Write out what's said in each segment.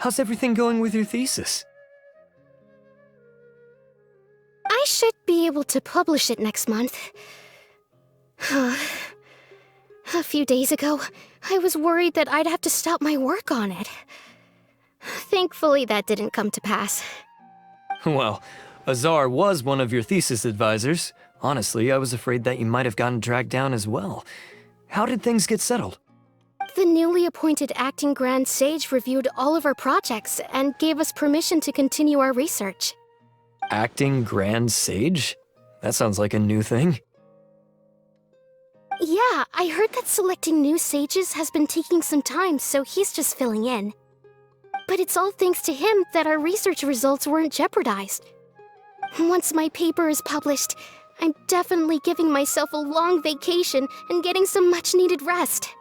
How's everything going with your thesis? I should be able to publish it next month. A few days ago, I was worried that I'd have to stop my work on it. Thankfully, that didn't come to pass. Well, Azar was one of your thesis advisors. Honestly, I was afraid that you might have gotten dragged down as well. How did things get settled? The newly appointed acting Grand Sage reviewed all of our projects and gave us permission to continue our research. Acting Grand Sage? That sounds like a new thing. Yeah, I heard that selecting new sages has been taking some time, so he's just filling in. But it's all thanks to him that our research results weren't jeopardized. Once my paper is published, I'm definitely giving myself a long vacation and getting some much-needed rest.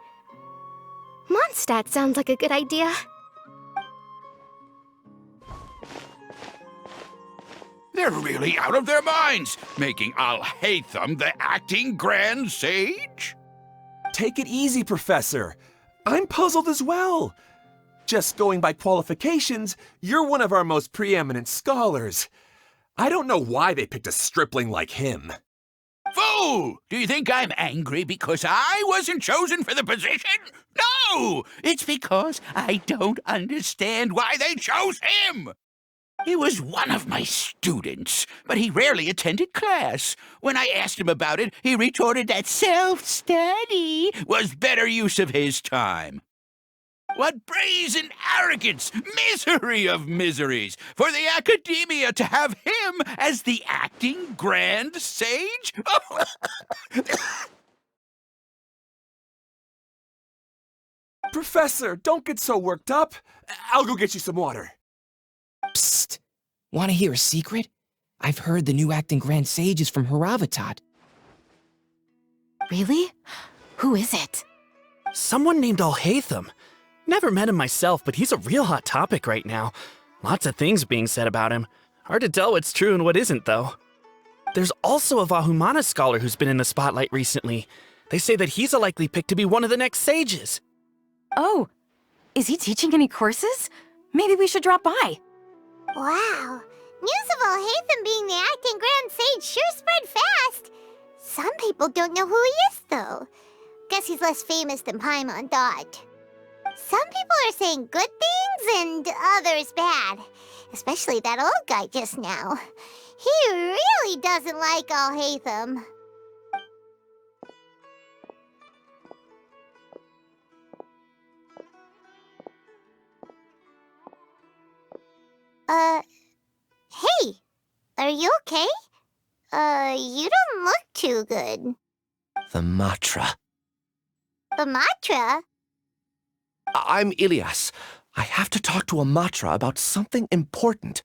Mondstadt sounds like a good idea. They're really out of their minds, making Alhaitham the acting Grand Sage? Take it easy, Professor. I'm puzzled as well. Just going by qualifications, you're one of our most preeminent scholars. I don't know why they picked a stripling like him. Fool! Do you think I'm angry because I wasn't chosen for the position? No! It's because I don't understand why they chose him! He was one of my students, but he rarely attended class. When I asked him about it, he retorted that self-study was better use of his time. What brazen arrogance, misery of miseries, for the academia to have him as the acting Grand Sage? Professor, don't get so worked up. I'll go get you some water. Psst! Want to hear a secret? I've heard the new acting Grand Sage is from Haravatat. Really? Who is it? Someone named Alhaitham. Never met him myself, but he's a real hot topic right now. Lots of things being said about him. Hard to tell what's true and what isn't, though. There's also a Vahumana scholar who's been in the spotlight recently. They say that he's a likely pick to be one of the next sages. Oh, is he teaching any courses? Maybe we should drop by. Wow. News of Alhaitham being the acting Grand Sage sure spread fast. Some people don't know who he is, though. Guess he's less famous than Paimon thought. Some people are saying good things and others bad. Especially that old guy just now. He really doesn't like Alhaitham. Hey, are you okay? You don't look too good. The Matra. The Matra? I'm Ilias. I have to talk to a Matra about something important.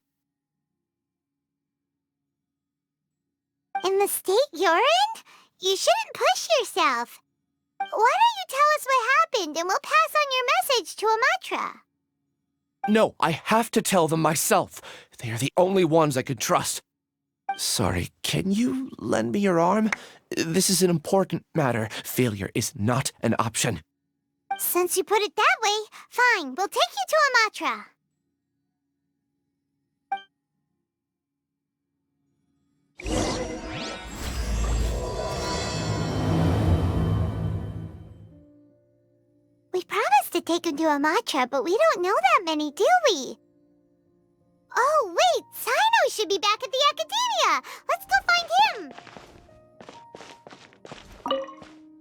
In the state you're in? You shouldn't push yourself. Why don't you tell us what happened and we'll pass on your message to a Matra? No, I have to tell them myself. They are the only ones I can trust. Sorry, can you lend me your arm? This is an important matter. Failure is not an option. Since you put it that way, fine, we'll take you to a Matra. We promised to take him to a Matra, but we don't know that many, do we? Oh, wait, Sino should be back at the Academia. Let's go find him.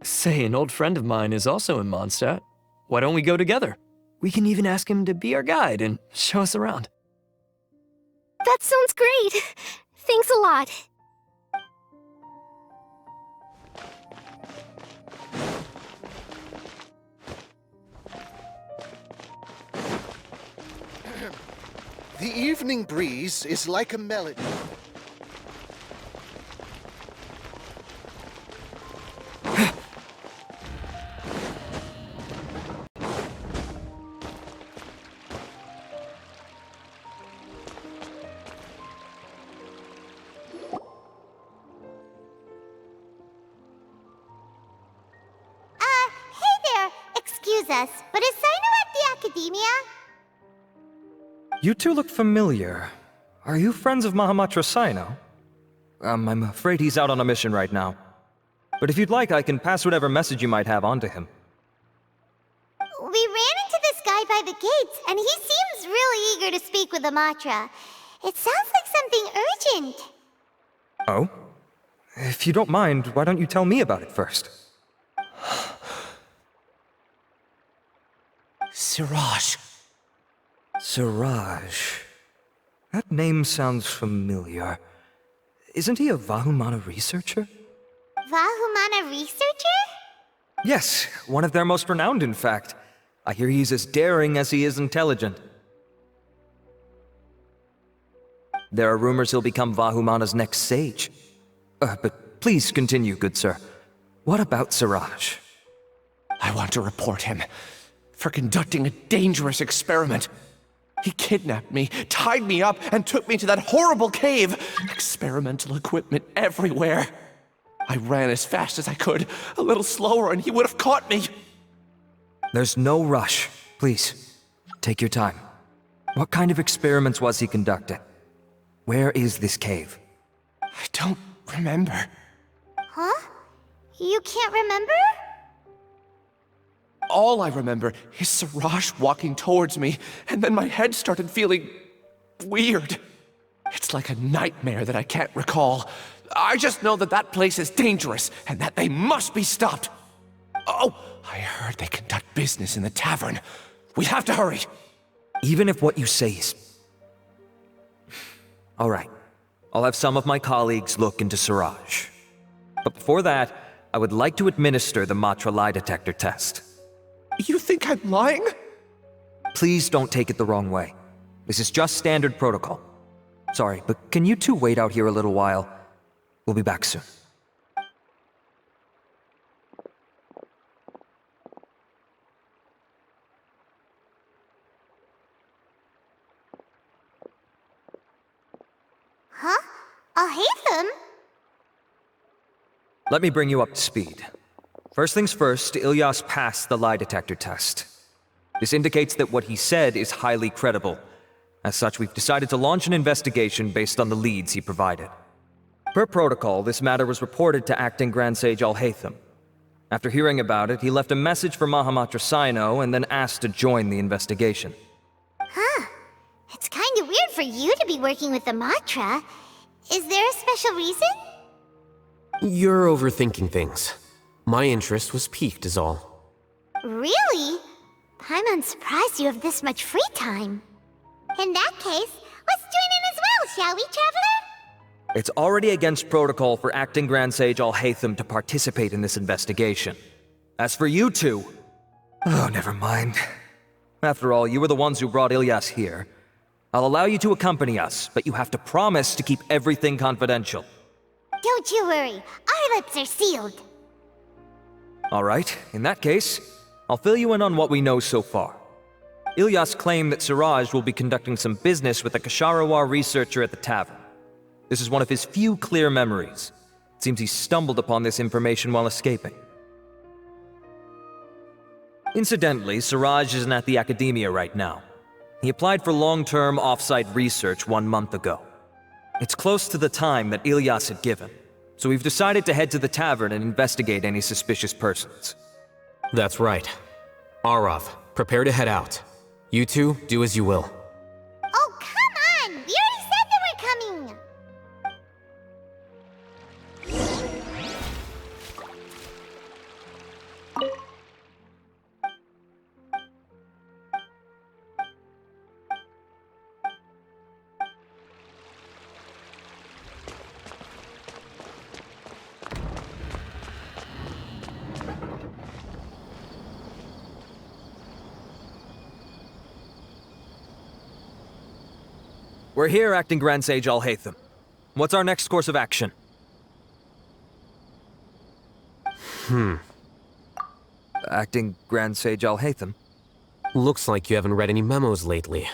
Say, an old friend of mine is also in Mondstadt. Why don't we go together? We can even ask him to be our guide and show us around. That sounds great. Thanks a lot. The evening breeze is like a melody. Hey there. Excuse us, but is Sino at the Academia? You two look familiar. Are you friends of Mahamatra Sino? I'm afraid he's out on a mission right now. But if you'd like, I can pass whatever message you might have on to him. We ran into this guy by the gates, and he seems really eager to speak with Amatra. It sounds like something urgent. Oh? If you don't mind, why don't you tell me about it first? Siraj. Siraj. That name sounds familiar. Isn't he a Vahumana researcher? Vahumana researcher? Yes, one of their most renowned, in fact. I hear he's as daring as he is intelligent. There are rumors he'll become Vahumana's next sage. But please continue, good sir. What about Siraj? I want to report him for conducting a dangerous experiment. He kidnapped me, tied me up, and took me to that horrible cave. Experimental equipment everywhere. I ran as fast as I could, a little slower, and he would have caught me. There's no rush. Please, take your time. What kind of experiments was he conducting? Where is this cave? I don't remember. Huh? You can't remember? All I remember is Siraj walking towards me, and then my head started feeling weird. It's like a nightmare that I can't recall. I just know that that place is dangerous, and that they must be stopped. Oh, I heard they conduct business in the tavern. We have to hurry. Even if what you say is... All right. I'll have some of my colleagues look into Siraj. But before that, I would like to administer the Matra lie detector test. You think I'm lying? Please don't take it the wrong way. This is just standard protocol. Sorry, but can you two wait out here a little while? We'll be back soon. Huh? Alhaitham? Let me bring you up to speed. First things first, Ilyas passed the lie detector test. This indicates that what he said is highly credible. As such, we've decided to launch an investigation based on the leads he provided. Per protocol, this matter was reported to Acting Grand Sage Alhaitham. After hearing about it, he left a message for Mahamatra Sino and then asked to join the investigation. Huh. It's kind of weird for you to be working with the Matra. Is there a special reason? You're overthinking things. My interest was piqued is all. Really? I'm surprised you have this much free time. In that case, let's join in as well, shall we, Traveler? It's already against protocol for Acting Grand Sage Alhaitham to participate in this investigation. As for you two... Oh, never mind. After all, you were the ones who brought Ilyas here. I'll allow you to accompany us, but you have to promise to keep everything confidential. Don't you worry, our lips are sealed. All right, in that case, I'll fill you in on what we know so far. Ilyas claimed that Siraj will be conducting some business with a Kasharawar researcher at the tavern. This is one of his few clear memories. It seems he stumbled upon this information while escaping. Incidentally, Siraj isn't at the academia right now. He applied for long-term off-site research 1 month ago. It's close to the time that Ilyas had given, so we've decided to head to the tavern and investigate any suspicious persons. That's right. Arav, prepare to head out. You two, do as you will. Oh, come on! We already said that we're coming! We're here, Acting Grand Sage Alhaitham. What's our next course of action? Acting Grand Sage Alhaitham? Looks like you haven't read any memos lately.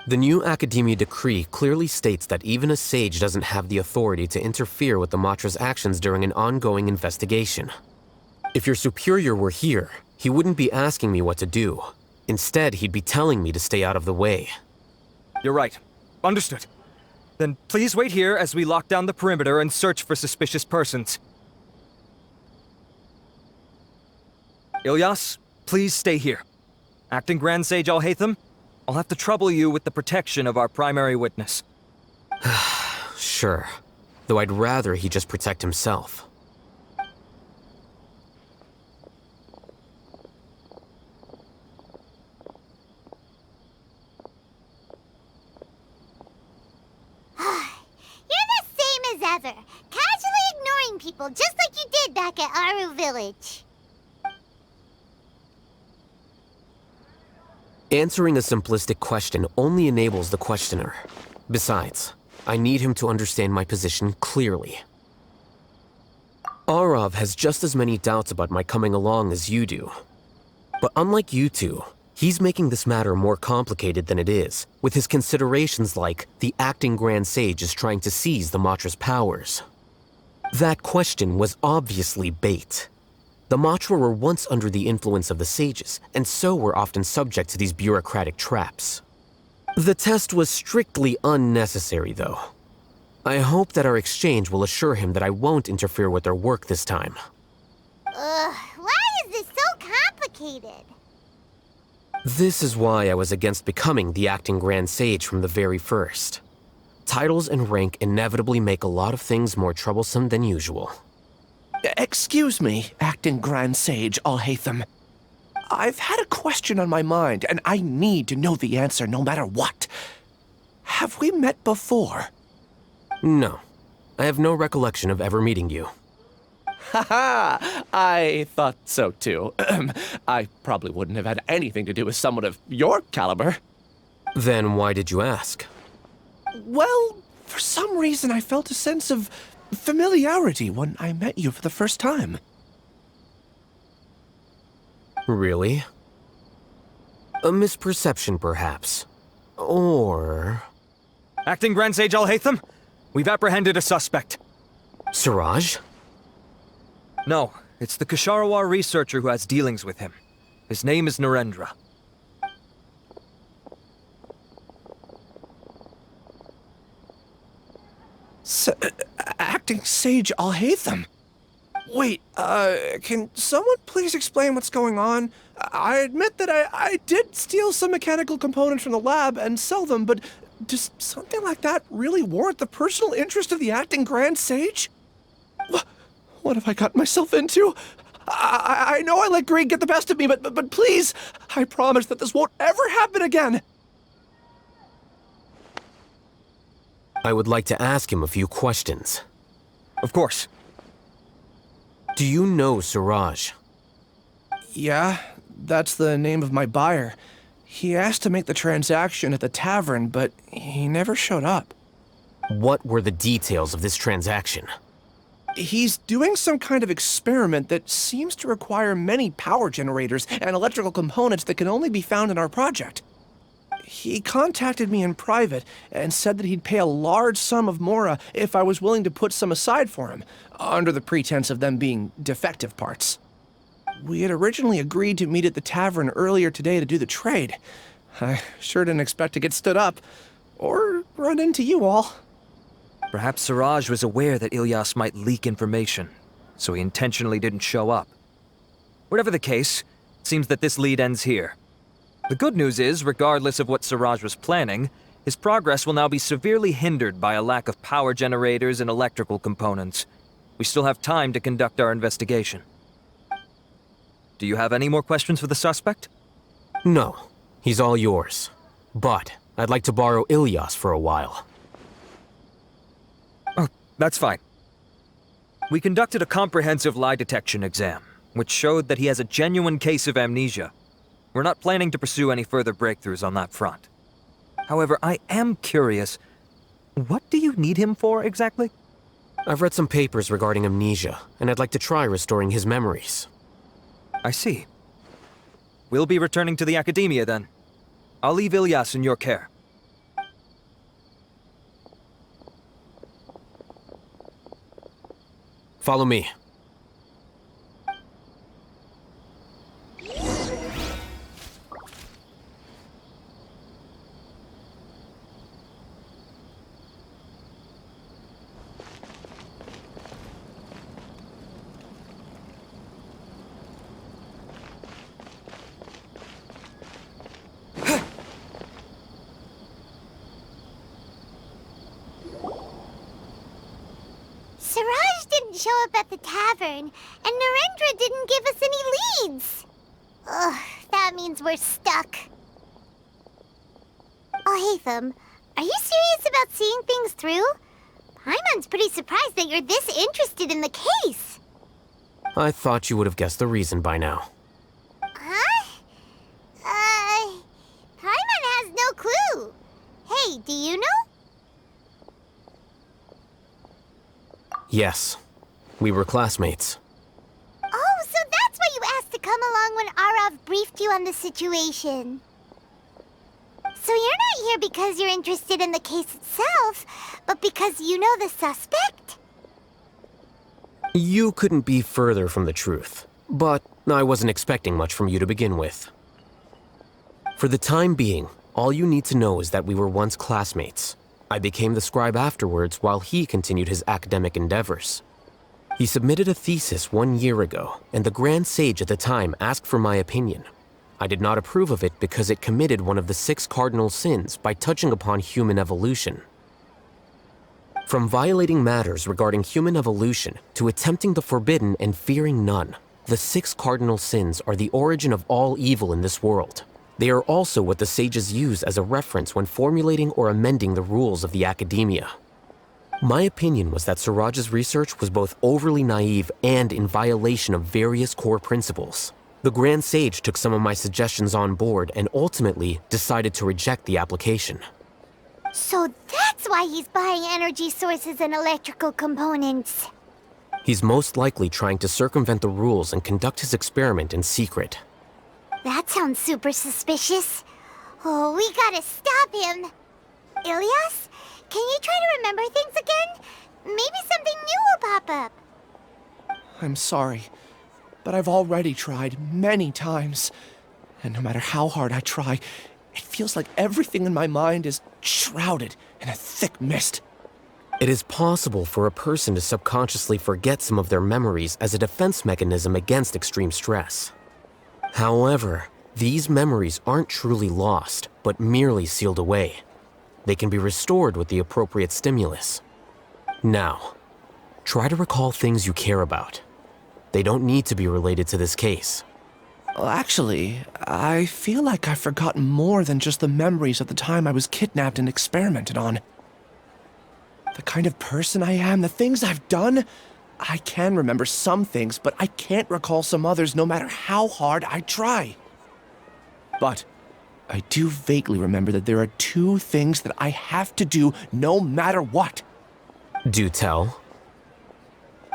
The new Academia decree clearly states that even a sage doesn't have the authority to interfere with the Matra's actions during an ongoing investigation. If your superior were here, he wouldn't be asking me what to do. Instead, he'd be telling me to stay out of the way. You're right. Understood. Then please wait here as we lock down the perimeter and search for suspicious persons. Ilyas, please stay here. Acting Grand Sage Alhaitham, I'll have to trouble you with the protection of our primary witness. Sure. Though I'd rather he just protect himself. Ever. Casually ignoring people just like you did back at Aru Village. Answering a simplistic question only enables the questioner. Besides, I need him to understand my position clearly. Arav has just as many doubts about my coming along as you do. But unlike you two, he's making this matter more complicated than it is, with his considerations like the acting Grand Sage is trying to seize the Matra's powers. That question was obviously bait. The Matra were once under the influence of the sages, and so were often subject to these bureaucratic traps. The test was strictly unnecessary, though. I hope that our exchange will assure him that I won't interfere with their work this time. Why is this so complicated? This is why I was against becoming the acting Grand Sage from the very first. Titles and rank inevitably make a lot of things more troublesome than usual. Excuse me, acting Grand Sage Alhaitham. I've had a question on my mind, and I need to know the answer no matter what. Have we met before? No. I have no recollection of ever meeting you. Haha! I thought so too. I probably wouldn't have had anything to do with someone of your caliber. Then why did you ask? Well, for some reason I felt a sense of familiarity when I met you for the first time. Really? A misperception, perhaps. Or... Acting Grand Sage Alhaitham, we've apprehended a suspect. Siraj? No, it's the Ksharawar researcher who has dealings with him. His name is Narendra. Acting Sage Alhaitham? Wait, can someone please explain what's going on? I admit that I did steal some mechanical components from the lab and sell them, but does something like that really warrant the personal interest of the acting Grand Sage? What have I gotten myself into? I know I let greed get the best of me, but please, I promise that this won't ever happen again. I would like to ask him a few questions. Of course. Do you know Siraj? Yeah, that's the name of my buyer. He asked to make the transaction at the tavern, but he never showed up. What were the details of this transaction? He's doing some kind of experiment that seems to require many power generators and electrical components that can only be found in our project. He contacted me in private and said that he'd pay a large sum of Mora if I was willing to put some aside for him, under the pretense of them being defective parts. We had originally agreed to meet at the tavern earlier today to do the trade. I sure didn't expect to get stood up, or run into you all. Perhaps Siraj was aware that Ilyas might leak information, so he intentionally didn't show up. Whatever the case, it seems that this lead ends here. The good news is, regardless of what Siraj was planning, his progress will now be severely hindered by a lack of power generators and electrical components. We still have time to conduct our investigation. Do you have any more questions for the suspect? No. He's all yours. But I'd like to borrow Ilyas for a while. Oh, that's fine. We conducted a comprehensive lie detection exam, which showed that he has a genuine case of amnesia. We're not planning to pursue any further breakthroughs on that front. However, I am curious, what do you need him for exactly? I've read some papers regarding amnesia, and I'd like to try restoring his memories. I see. We'll be returning to the Academia then. I'll leave Ilyas in your care. Follow me. up at the tavern, and Narendra didn't give us any leads. Ugh, that means we're stuck. Alhaitham, are you serious about seeing things through? Paimon's pretty surprised that you're this interested in the case. I thought you would have guessed the reason by now. Huh? Paimon has no clue. Hey, do you know? Yes, we were classmates. Oh, so that's why you asked to come along when Arav briefed you on the situation. So you're not here because you're interested in the case itself, but because you know the suspect? You couldn't be further from the truth, but I wasn't expecting much from you to begin with. For the time being, all you need to know is that we were once classmates. I became the scribe afterwards while he continued his academic endeavors. He submitted a thesis 1 year ago, and the Grand Sage at the time asked for my opinion. I did not approve of it because it committed one of the 6 cardinal sins by touching upon human evolution. From violating matters regarding human evolution to attempting the forbidden and fearing none, the 6 cardinal sins are the origin of all evil in this world. They are also what the sages use as a reference when formulating or amending the rules of the academia. My opinion was that Suraj's research was both overly naive and in violation of various core principles. The Grand Sage took some of my suggestions on board and ultimately decided to reject the application. So that's why he's buying energy sources and electrical components. He's most likely trying to circumvent the rules and conduct his experiment in secret. That sounds super suspicious. Oh, we gotta stop him. Ilyas, can you try to remember things again? Maybe something new will pop up. I'm sorry, but I've already tried many times. And no matter how hard I try, it feels like everything in my mind is shrouded in a thick mist. It is possible for a person to subconsciously forget some of their memories as a defense mechanism against extreme stress. However, these memories aren't truly lost, but merely sealed away. They can be restored with the appropriate stimulus. Now, try to recall things you care about. They don't need to be related to this case. Well, actually, I feel like I've forgotten more than just the memories of the time I was kidnapped and experimented on. The kind of person I am, the things I've done, I can remember some things, but I can't recall some others no matter how hard I try. But I do vaguely remember that there are 2 things that I have to do no matter what. Do tell.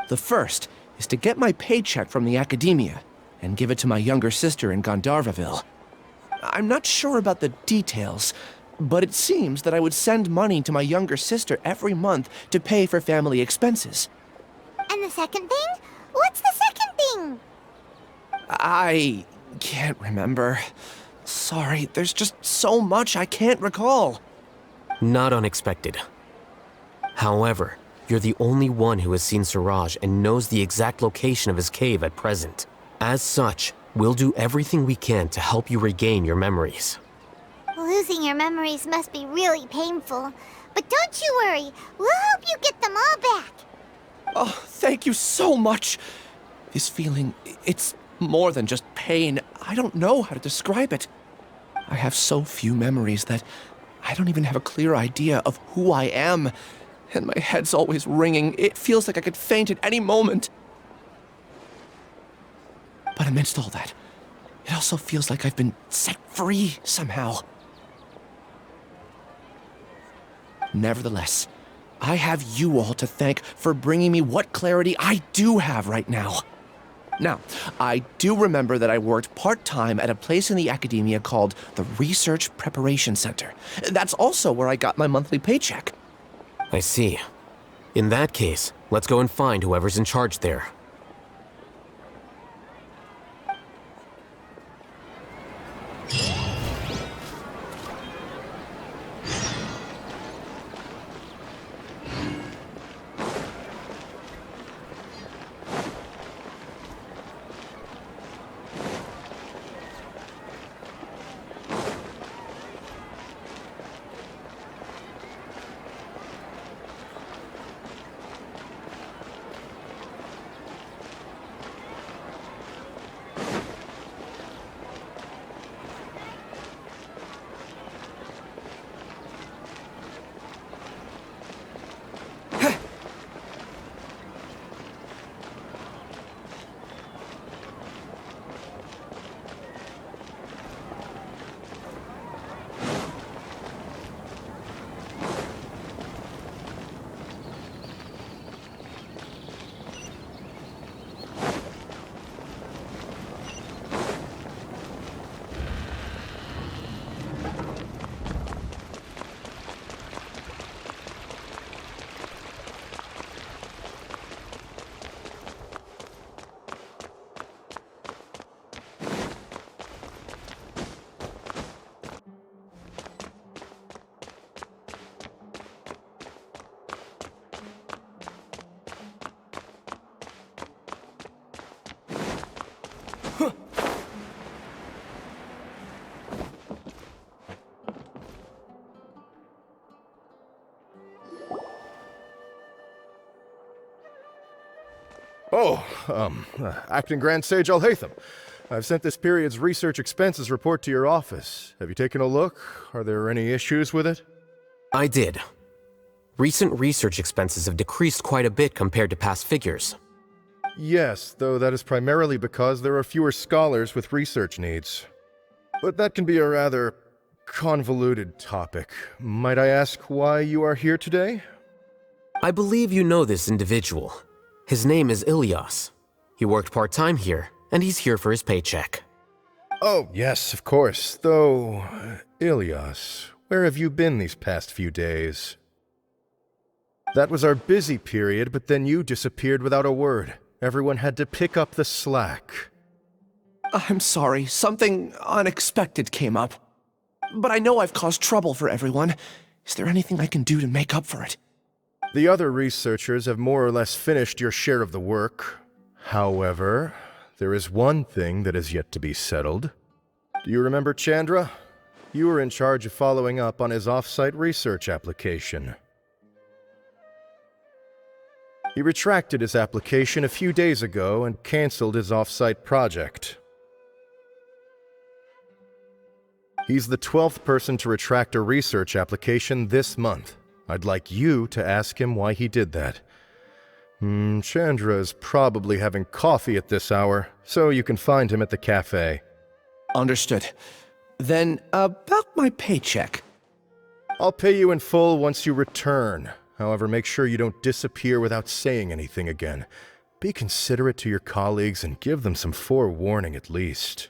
The first is to get my paycheck from the academia and give it to my younger sister in Gandharvaville. I'm not sure about the details, but it seems that I would send money to my younger sister every month to pay for family expenses. And the second thing? What's the second thing? I can't remember. Sorry, there's just so much I can't recall. Not unexpected. However, you're the only one who has seen Suraj and knows the exact location of his cave at present. As such, we'll do everything we can to help you regain your memories. Losing your memories must be really painful. But don't you worry, we'll help you get them all back. Oh, thank you so much. This feeling, it's more than just pain. I don't know how to describe it. I have so few memories that I don't even have a clear idea of who I am. And my head's always ringing. It feels like I could faint at any moment. But amidst all that, it also feels like I've been set free somehow. Nevertheless, I have you all to thank for bringing me what clarity I do have right now. Now, I do remember that I worked part-time at a place in the academia called the Research Preparation Center. That's also where I got my monthly paycheck. I see. In that case, let's go and find whoever's in charge there. Acting Grand Sage Alhaitham. I've sent this period's research expenses report to your office. Have you taken a look? Are there any issues with it? I did. Recent research expenses have decreased quite a bit compared to past figures. Yes, though that is primarily because there are fewer scholars with research needs. But that can be a rather convoluted topic. Might I ask why you are here today? I believe you know this individual. His name is Ilyas. He worked part-time here, and he's here for his paycheck. Oh, yes, of course. Though, Ilyas, where have you been these past few days? That was our busy period, but then you disappeared without a word. Everyone had to pick up the slack. I'm sorry, something unexpected came up. But I know I've caused trouble for everyone. Is there anything I can do to make up for it? The other researchers have more or less finished your share of the work. However, there is one thing that is yet to be settled. Do you remember Chandra? You were in charge of following up on his off-site research application. He retracted his application a few days ago and canceled his off-site project. He's the 12th person to retract a research application this month. I'd like you to ask him why he did that. Chandra is probably having coffee at this hour, so you can find him at the cafe. Understood. Then, about my paycheck. I'll pay you in full once you return. However, make sure you don't disappear without saying anything again. Be considerate to your colleagues and give them some forewarning at least.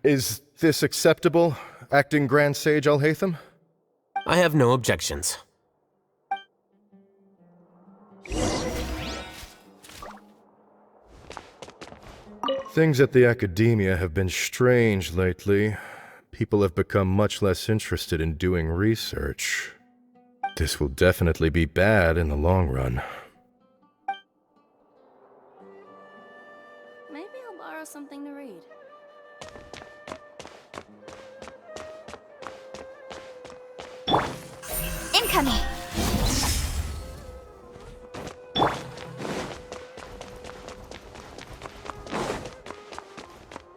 Is this acceptable, Acting Grand Sage Alhaitham? I have no objections. Things at the academia have been strange lately. People have become much less interested in doing research. This will definitely be bad in the long run. Maybe I'll borrow something to read. Incoming!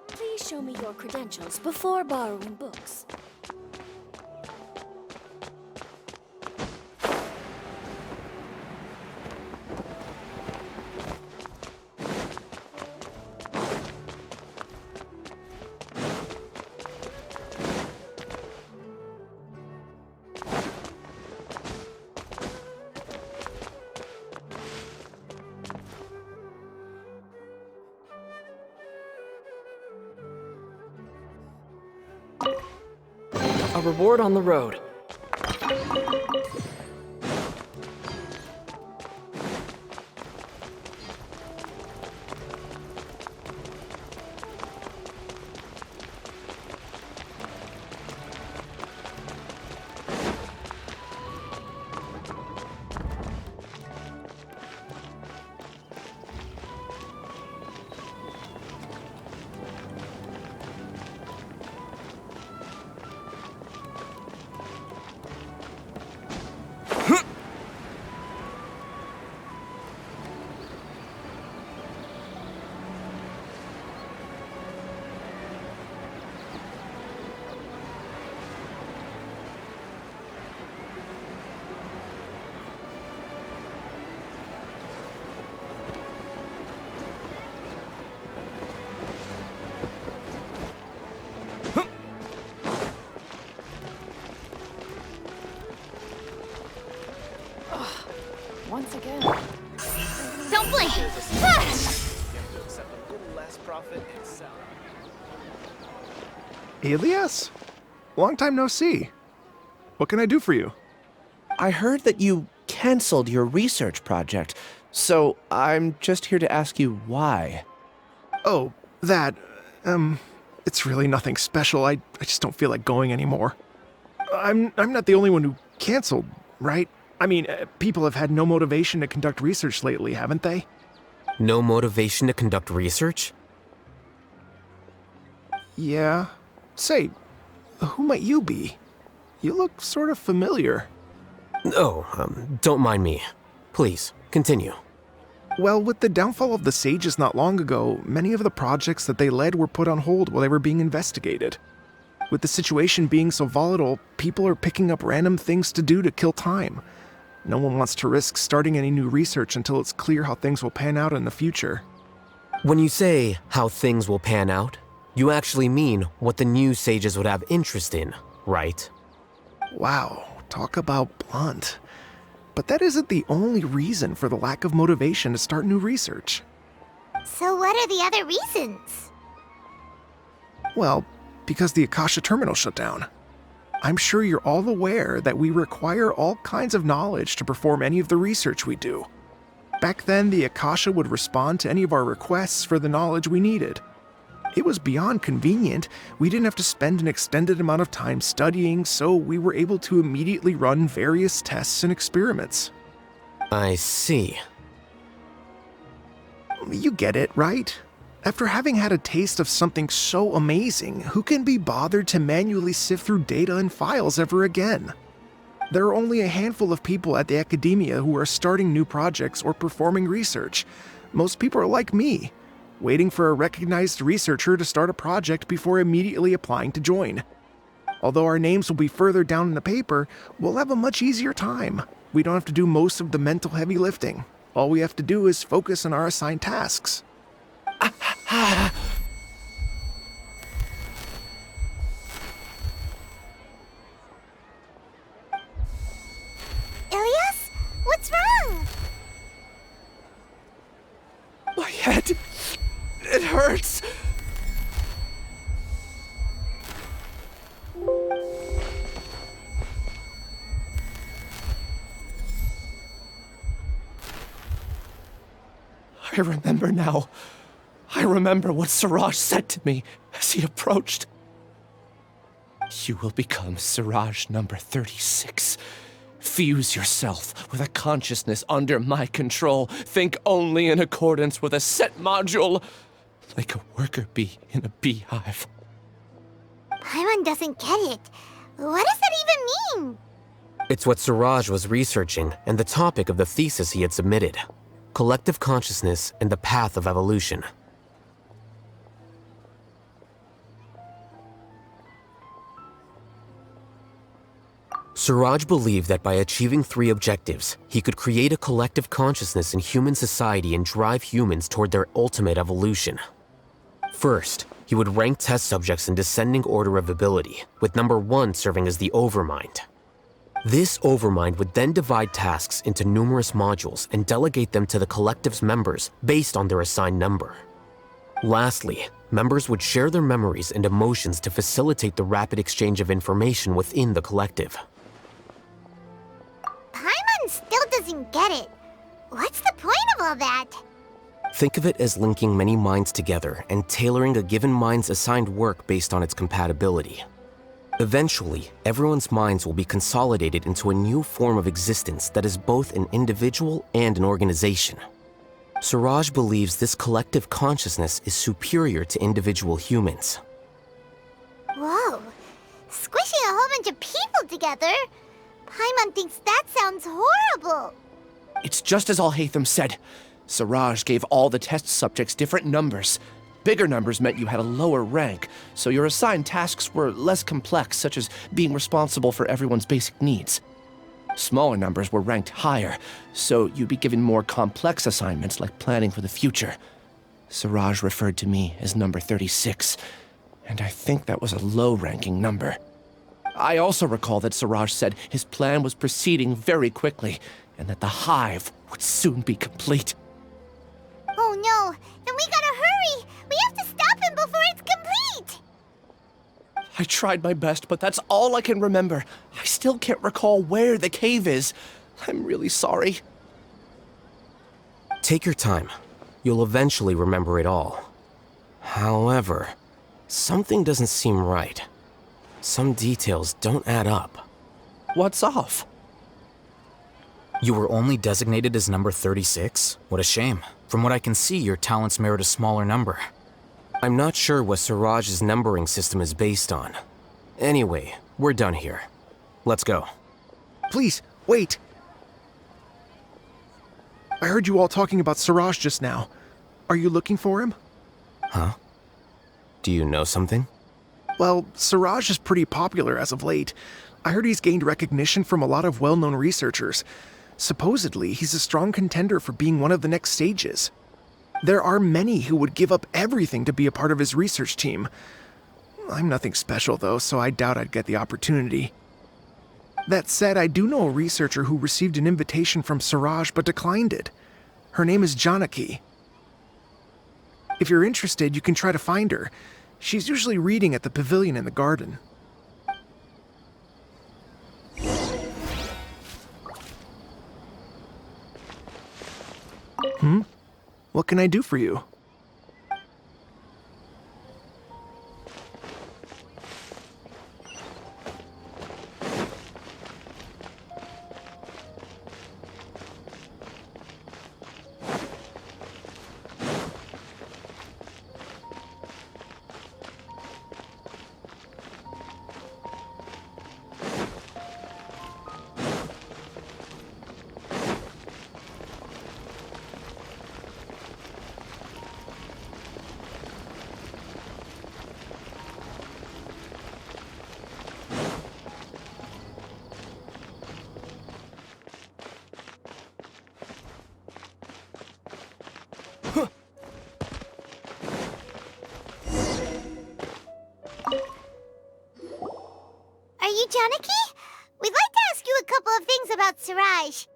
Please show me your credentials before borrowing books. A reward on the road. Once again. Don't blink! Ilyas? Long time no see. What can I do for you? I heard that you canceled your research project, so I'm just here to ask you why. Oh, that, it's really nothing special. I just don't feel like going anymore. I'm not the only one who canceled, right? I mean, people have had no motivation to conduct research lately, haven't they? No motivation to conduct research? Yeah? Say, who might you be? You look sort of familiar. Oh, don't mind me. Please, continue. Well, with the downfall of the Sages not long ago, many of the projects that they led were put on hold while they were being investigated. With the situation being so volatile, people are picking up random things to do to kill time. No one wants to risk starting any new research until it's clear how things will pan out in the future. When you say how things will pan out, you actually mean what the new Sages would have interest in, right? Wow, talk about blunt. But that isn't the only reason for the lack of motivation to start new research. So what are the other reasons? Well, because the Akasha terminal shut down. I'm sure you're all aware that we require all kinds of knowledge to perform any of the research we do. Back then, the Akasha would respond to any of our requests for the knowledge we needed. It was beyond convenient. We didn't have to spend an extended amount of time studying, so we were able to immediately run various tests and experiments. I see. You get it, right? After having had a taste of something so amazing, who can be bothered to manually sift through data and files ever again? There are only a handful of people at the academia who are starting new projects or performing research. Most people are like me, waiting for a recognized researcher to start a project before immediately applying to join. Although our names will be further down in the paper, we'll have a much easier time. We don't have to do most of the mental heavy lifting. All we have to do is focus on our assigned tasks. Ilyas? What's wrong? My head. It hurts. I remember now. I remember what Siraj said to me as he approached. You will become Siraj number 36. Fuse yourself with a consciousness under my control. Think only in accordance with a set module, like a worker bee in a beehive. Paimon doesn't get it. What does that even mean? It's what Siraj was researching and the topic of the thesis he had submitted. Collective consciousness and the path of evolution. Siraj believed that by achieving 3 objectives, he could create a collective consciousness in human society and drive humans toward their ultimate evolution. First, he would rank test subjects in descending order of ability, with number 1 serving as the Overmind. This Overmind would then divide tasks into numerous modules and delegate them to the collective's members based on their assigned number. Lastly, members would share their memories and emotions to facilitate the rapid exchange of information within the collective. Paimon still doesn't get it. What's the point of all that? Think of it as linking many minds together and tailoring a given mind's assigned work based on its compatibility. Eventually, everyone's minds will be consolidated into a new form of existence that is both an individual and an organization. Siraj believes this collective consciousness is superior to individual humans. Whoa. Squishing a whole bunch of people together? Paimon thinks that sounds horrible. It's just as Alhaitham said. Siraj gave all the test subjects different numbers. Bigger numbers meant you had a lower rank, so your assigned tasks were less complex, such as being responsible for everyone's basic needs. Smaller numbers were ranked higher, so you'd be given more complex assignments like planning for the future. Siraj referred to me as number 36, and I think that was a low-ranking number. I also recall that Siraj said his plan was proceeding very quickly, and that the hive would soon be complete. Oh no, then we gotta hurry! We have to stop him before it's complete! I tried my best, but that's all I can remember. I still can't recall where the cave is. I'm really sorry. Take your time. You'll eventually remember it all. However, something doesn't seem right. Some details don't add up. What's off? You were only designated as number 36? What a shame. From what I can see, your talents merit a smaller number. I'm not sure what Suraj's numbering system is based on. Anyway, we're done here. Let's go. Please, wait. I heard you all talking about Suraj just now. Are you looking for him? Huh? Do you know something? Well, Suraj is pretty popular as of late. I heard he's gained recognition from a lot of well-known researchers. Supposedly, he's a strong contender for being one of the next sages. There are many who would give up everything to be a part of his research team. I'm nothing special, though, so I doubt I'd get the opportunity. That said, I do know a researcher who received an invitation from Suraj but declined it. Her name is Janaki. If you're interested, you can try to find her. She's usually reading at the pavilion in the garden. What can I do for you? Are you Janaki? We'd like to ask you a couple of things about Suraj.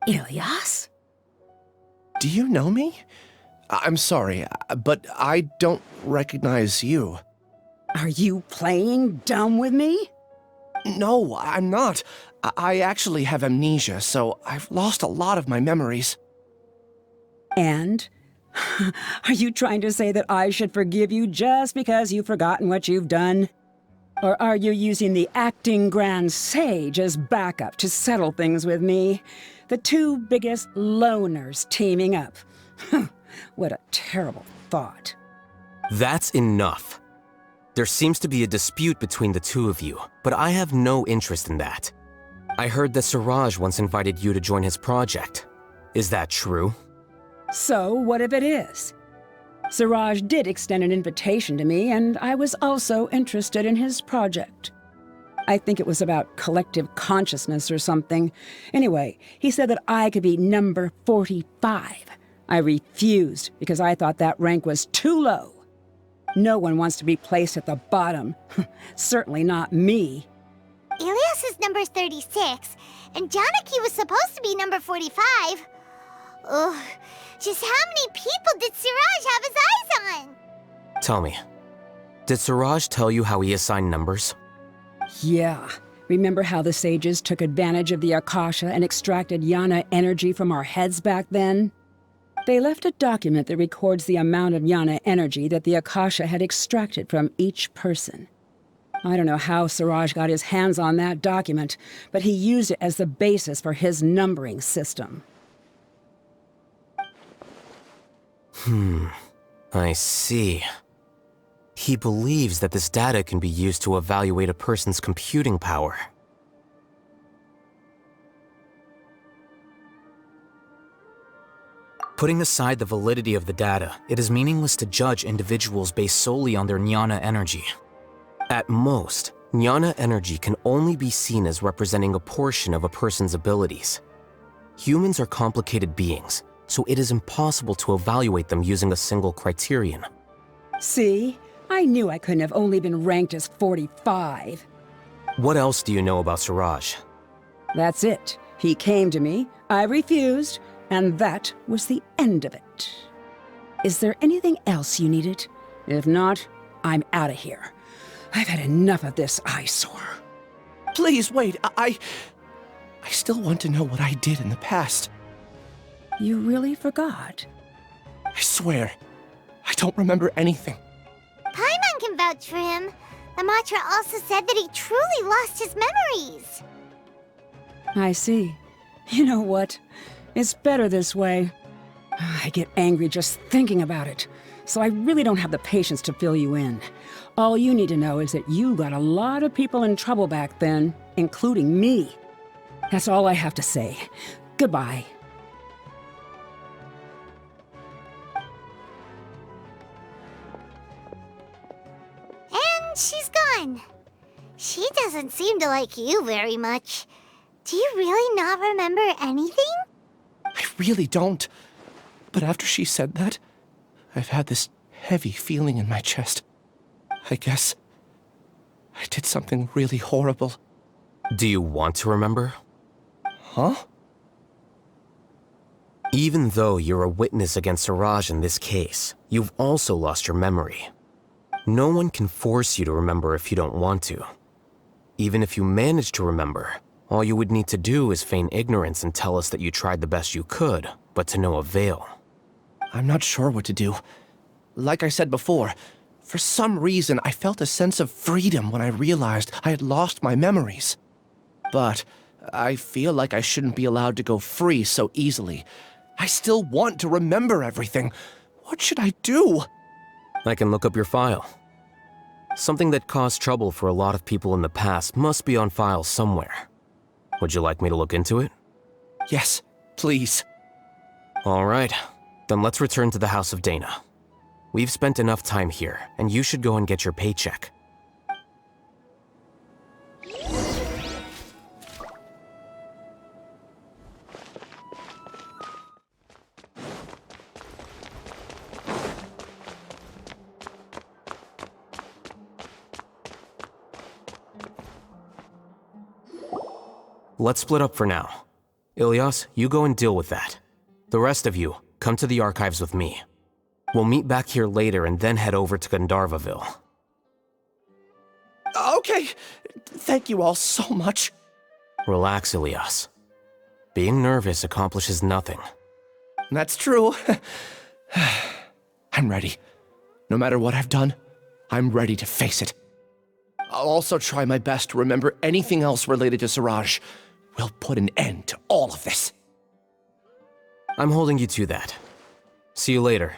Ilyas? Do you know me? I'm sorry, but I don't recognize you. Are you playing dumb with me? No, I'm not. I actually have amnesia, so I've lost a lot of my memories. And? Are you trying to say that I should forgive you just because you've forgotten what you've done? Or are you using the acting Grand Sage as backup to settle things with me? The two biggest loners teaming up. What a terrible thought. That's enough. There seems to be a dispute between the two of you, but I have no interest in that. I heard that Suraj once invited you to join his project. Is that true? So, what if it is? Suraj did extend an invitation to me, and I was also interested in his project. I think it was about collective consciousness or something. Anyway, he said that I could be number 45. I refused because I thought that rank was too low. No one wants to be placed at the bottom. Certainly not me. Ilyas is number 36, and Janaki was supposed to be number 45. Ugh, just how many people did Suraj have his eyes on? Tell me, did Suraj tell you how he assigned numbers? Yeah. Remember how the sages took advantage of the Akasha and extracted Yana energy from our heads back then? They left a document that records the amount of Yana energy that the Akasha had extracted from each person. I don't know how Suraj got his hands on that document, but he used it as the basis for his numbering system. I see. He believes that this data can be used to evaluate a person's computing power. Putting aside the validity of the data, it is meaningless to judge individuals based solely on their Jnana energy. At most, Jnana energy can only be seen as representing a portion of a person's abilities. Humans are complicated beings, so it is impossible to evaluate them using a single criterion. See? I knew I couldn't have only been ranked as 45. What else do you know about Suraj? That's it. He came to me, I refused, and that was the end of it. Is there anything else you needed? If not, I'm out of here. I've had enough of this eyesore. Please, wait. I still want to know what I did in the past. You really forgot? I swear, I don't remember anything. Paimon can vouch for him. The mantra also said that he truly lost his memories. I see. You know what? It's better this way. I get angry just thinking about it, so I really don't have the patience to fill you in. All you need to know is that you got a lot of people in trouble back then, including me. That's all I have to say. Goodbye. And she's gone. She doesn't seem to like you very much. Do you really not remember anything? I really don't. But after she said that, I've had this heavy feeling in my chest. I guess I did something really horrible. Do you want to remember? Huh? Even though you're a witness against Siraj in this case, you've also lost your memory. No one can force you to remember if you don't want to. Even if you manage to remember, all you would need to do is feign ignorance and tell us that you tried the best you could, but to no avail. I'm not sure what to do. Like I said before, for some reason I felt a sense of freedom when I realized I had lost my memories. But I feel like I shouldn't be allowed to go free so easily. I still want to remember everything. What should I do? I can look up your file. Something that caused trouble for a lot of people in the past must be on file somewhere. Would you like me to look into it? Yes, please. All right, then let's return to the House of Dana. We've spent enough time here, and you should go and get your paycheck. Let's split up for now. Ilyas, you go and deal with that. The rest of you, come to the archives with me. We'll meet back here later and then head over to Gandharvaville. Okay, thank you all so much. Relax, Ilyas. Being nervous accomplishes nothing. That's true. I'm ready. No matter what I've done, I'm ready to face it. I'll also try my best to remember anything else related to Siraj. We'll put an end to all of this. I'm holding you to that. See you later.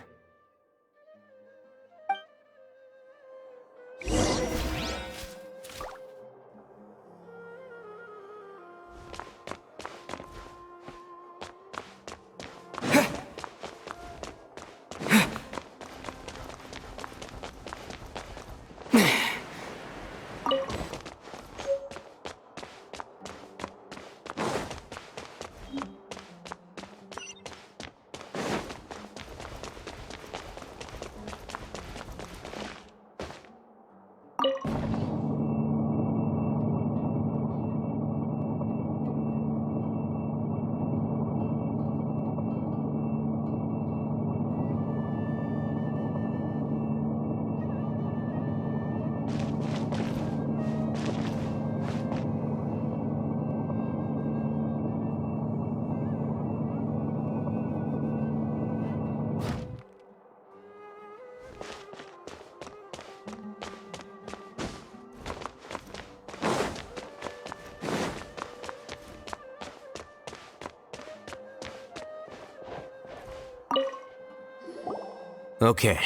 Okay.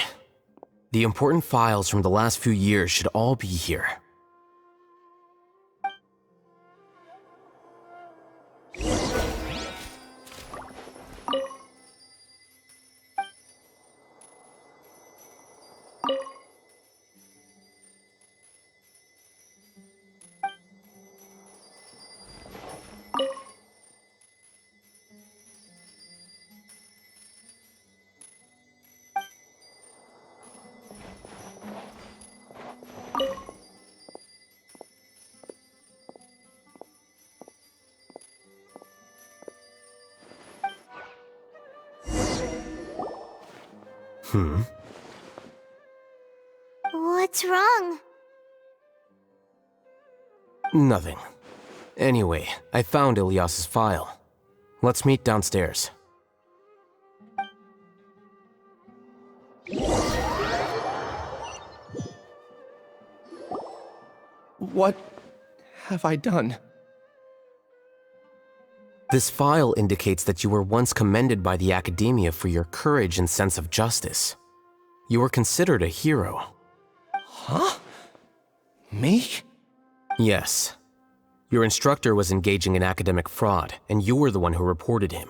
The important files from the last few years should all be here. What's wrong? Nothing. Anyway, I found Ilyas's file. Let's meet downstairs. What have I done? This file indicates that you were once commended by the Academia for your courage and sense of justice. You were considered a hero. Huh? Me? Yes. Your instructor was engaging in academic fraud, and you were the one who reported him.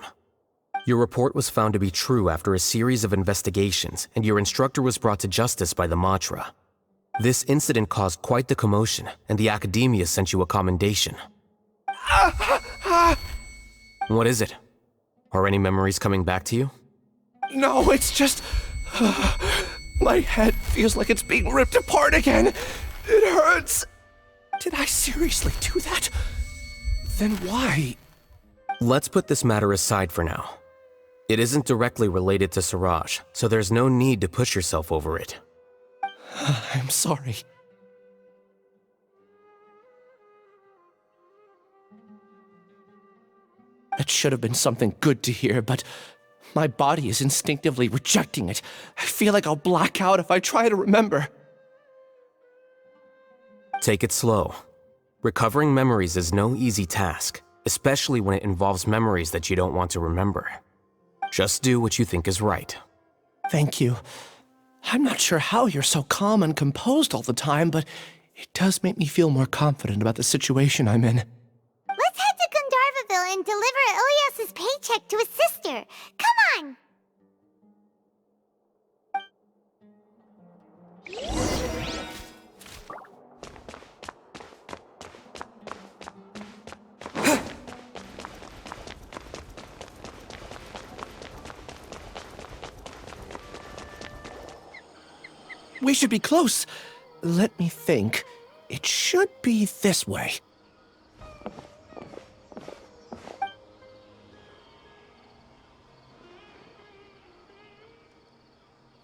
Your report was found to be true after a series of investigations, and your instructor was brought to justice by the Matra. This incident caused quite the commotion, and the Academia sent you a commendation. What is it? Are any memories coming back to you? No, it's just... my head feels like it's being ripped apart again. It hurts. Did I seriously do that? Then why? Let's put this matter aside for now. It isn't directly related to Siraj, so there's no need to push yourself over it. I'm sorry. It should have been something good to hear, but my body is instinctively rejecting it. I feel like I'll black out if I try to remember. Take it slow. Recovering memories is no easy task, especially when it involves memories that you don't want to remember. Just do what you think is right. Thank you. I'm not sure how you're so calm and composed all the time, but it does make me feel more confident about the situation I'm in. Let's head to Gandharvaville and deliver Ilyas's paycheck to his sister. Come on! We should be close. Let me think. It should be this way.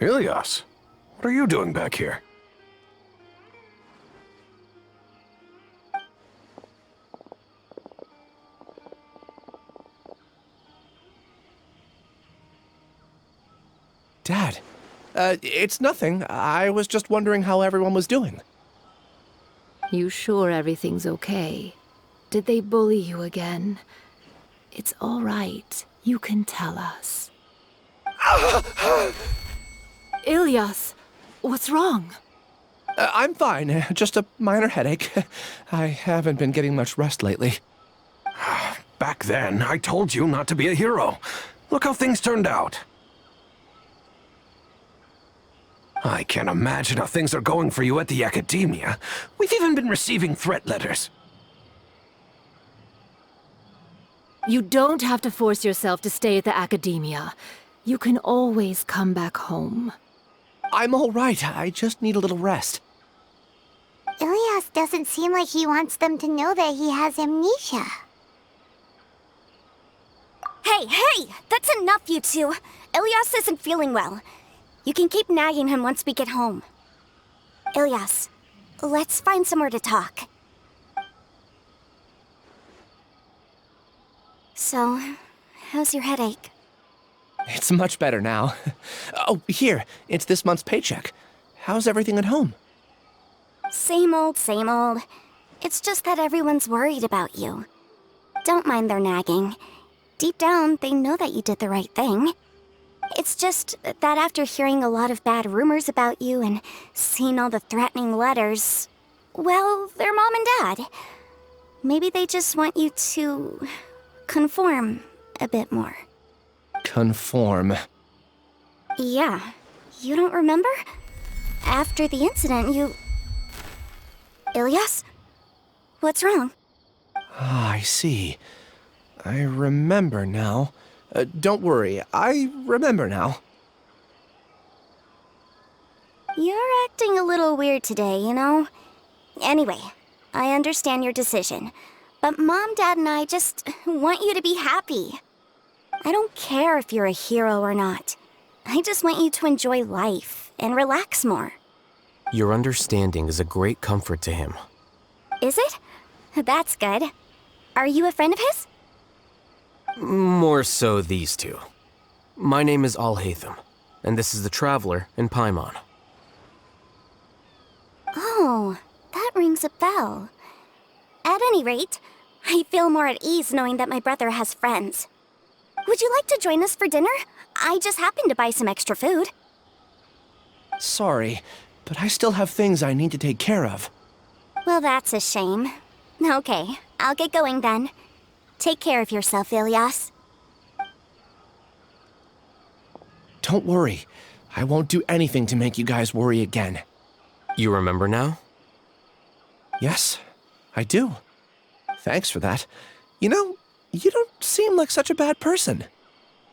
Ilyas, what are you doing back here? Dad, it's nothing. I was just wondering how everyone was doing. You sure everything's okay? Did they bully you again? It's all right. You can tell us. Ilyas, what's wrong? I'm fine. Just a minor headache. I haven't been getting much rest lately. Back then, I told you not to be a hero. Look how things turned out. I can't imagine how things are going for you at the Academia. We've even been receiving threat letters. You don't have to force yourself to stay at the Academia. You can always come back home. I'm all right. I just need a little rest. Ilyas doesn't seem like he wants them to know that he has amnesia. Hey! That's enough, you two! Ilyas isn't feeling well. You can keep nagging him once we get home. Ilyas, let's find somewhere to talk. So, how's your headache? It's much better now. Oh, here. It's this month's paycheck. How's everything at home? Same old, same old. It's just that everyone's worried about you. Don't mind their nagging. Deep down, they know that you did the right thing. It's just that after hearing a lot of bad rumors about you and seeing all the threatening letters, well, they're mom and dad. Maybe they just want you to conform a bit more. Conform. Yeah. You don't remember? After the incident, you... Ilyas? What's wrong? Ah, I see. I remember now. Don't worry, I remember now. You're acting a little weird today, you know? Anyway, I understand your decision. But Mom, Dad, and I just want you to be happy. I don't care if you're a hero or not. I just want you to enjoy life and relax more. Your understanding is a great comfort to him. Is it? That's good. Are you a friend of his? More so these two. My name is Alhaitham, and this is the Traveler in Paimon. Oh, that rings a bell. At any rate, I feel more at ease knowing that my brother has friends. Would you like to join us for dinner? I just happened to buy some extra food. Sorry, but I still have things I need to take care of. Well, that's a shame. Okay, I'll get going then. Take care of yourself, Ilyas. Don't worry. I won't do anything to make you guys worry again. You remember now? Yes, I do. Thanks for that. You know, you don't seem like such a bad person.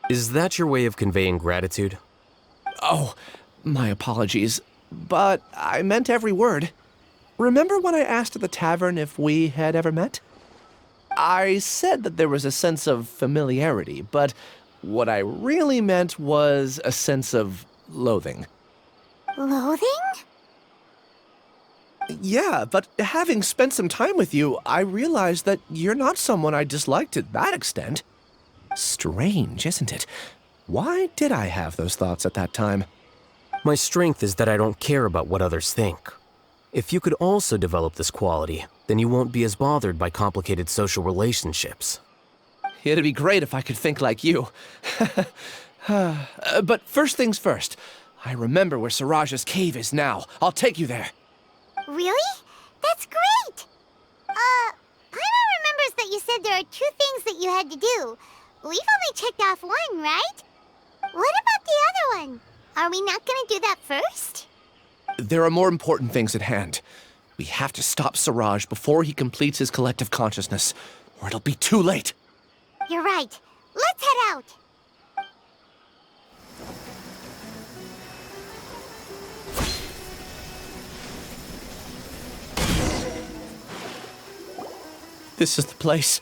Is that your way of conveying gratitude? Oh, my apologies. But I meant every word. Remember when I asked at the tavern if we had ever met? I said that there was a sense of familiarity, but what I really meant was a sense of loathing. Loathing? Yeah, but having spent some time with you, I realized that you're not someone I dislike to that extent. Strange, isn't it? Why did I have those thoughts at that time? My strength is that I don't care about what others think. If you could also develop this quality, then you won't be as bothered by complicated social relationships. It'd be great if I could think like you. But first things first, I remember where Siraj's cave is now. I'll take you there. Really? That's great! Paimon remembers that you said there are 2 things that you had to do. We've only checked off 1, right? What about the other one? Are we not gonna do that first? There are more important things at hand. We have to stop Siraj before he completes his collective consciousness, or it'll be too late. You're right. Let's head out. This is the place.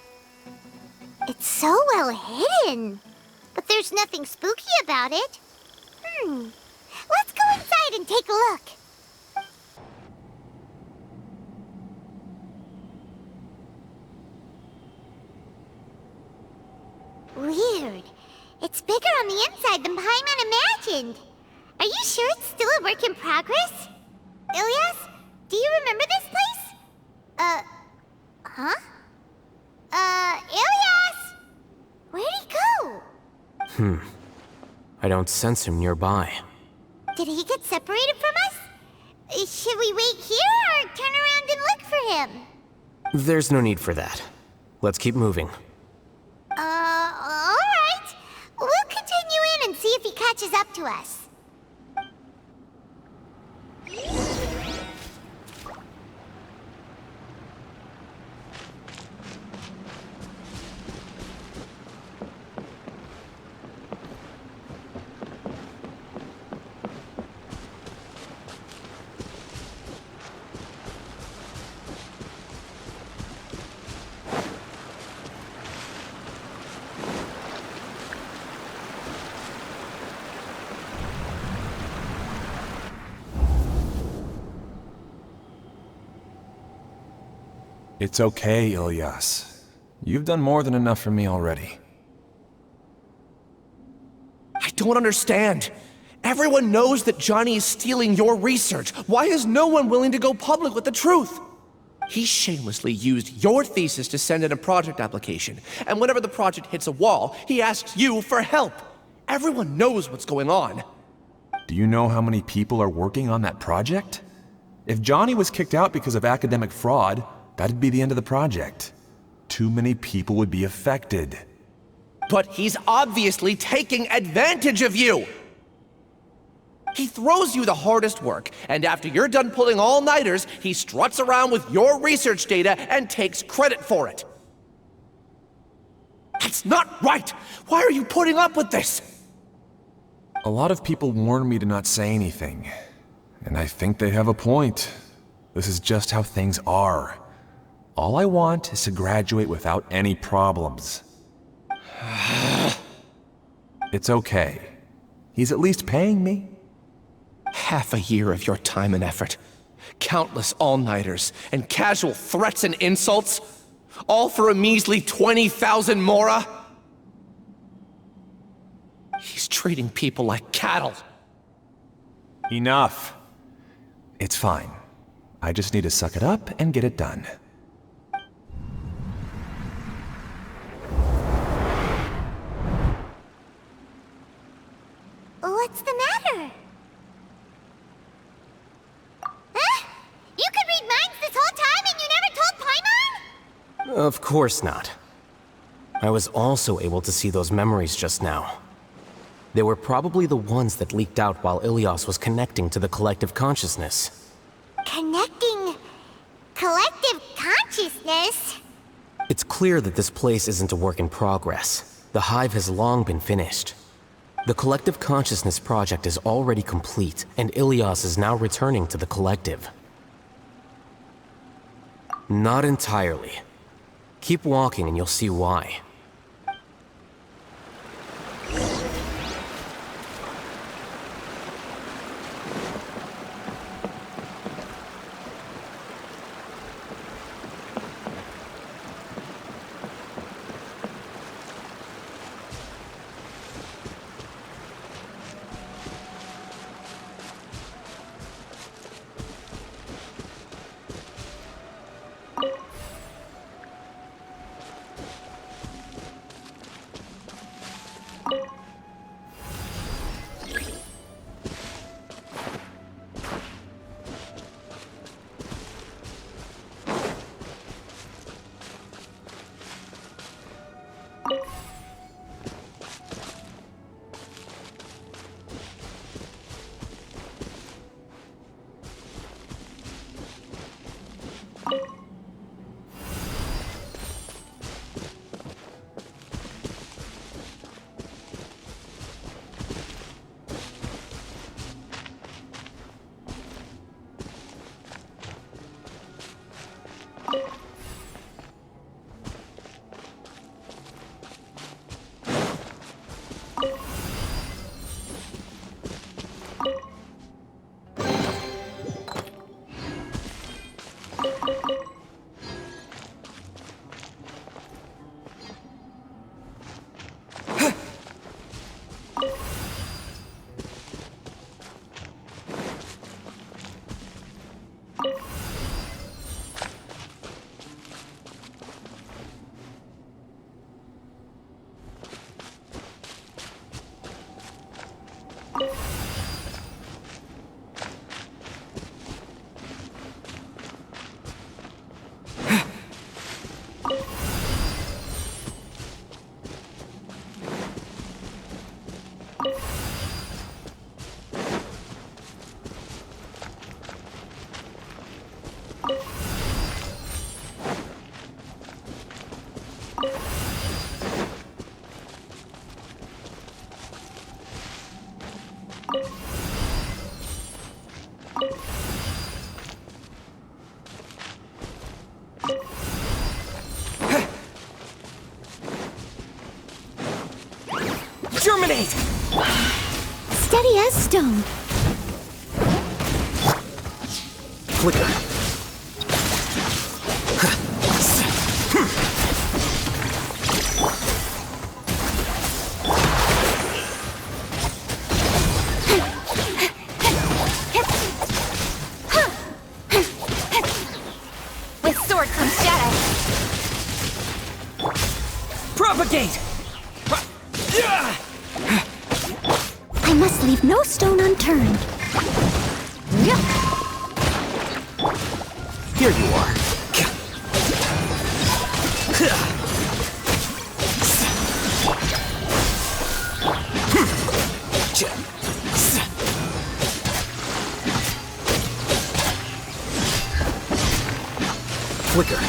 It's so well hidden. But there's nothing spooky about it. Let's go inside and take a look. Weird. It's bigger on the inside than Paimon imagined. Are you sure it's still a work in progress? Ilyas, do you remember this place? Huh? Ilyas! Where'd he go? I don't sense him nearby. Did he get separated from us? Should we wait here or turn around and look for him? There's no need for that. Let's keep moving. Alright. We'll continue in and see if he catches up to us. It's okay, Ilyas. You've done more than enough for me already. I don't understand. Everyone knows that Johnny is stealing your research. Why is no one willing to go public with the truth? He shamelessly used your thesis to send in a project application, and whenever the project hits a wall, he asks you for help. Everyone knows what's going on. Do you know how many people are working on that project? If Johnny was kicked out because of academic fraud, that'd be the end of the project. Too many people would be affected. But he's obviously taking advantage of you! He throws you the hardest work, and after you're done pulling all-nighters, he struts around with your research data and takes credit for it. That's not right! Why are you putting up with this? A lot of people warn me to not say anything, and I think they have a point. This is just how things are. All I want is to graduate without any problems. It's okay. He's at least paying me. Half a year of your time and effort. Countless all-nighters and casual threats and insults. All for a measly 20,000 mora? He's treating people like cattle. Enough. It's fine. I just need to suck it up and get it done. What's the matter? Huh? You could read minds this whole time and you never told Paimon? Of course not. I was also able to see those memories just now. They were probably the ones that leaked out while Ilias was connecting to the collective consciousness. Connecting collective consciousness? It's clear that this place isn't a work in progress. The hive has long been finished. The collective consciousness project is already complete, and Ilias is now returning to the collective. Not entirely. Keep walking and you'll see why. Germinate! Steady as stone. Flicker. With sword comes shadow. Propagate! I must leave no stone unturned. Here you are. Flicker.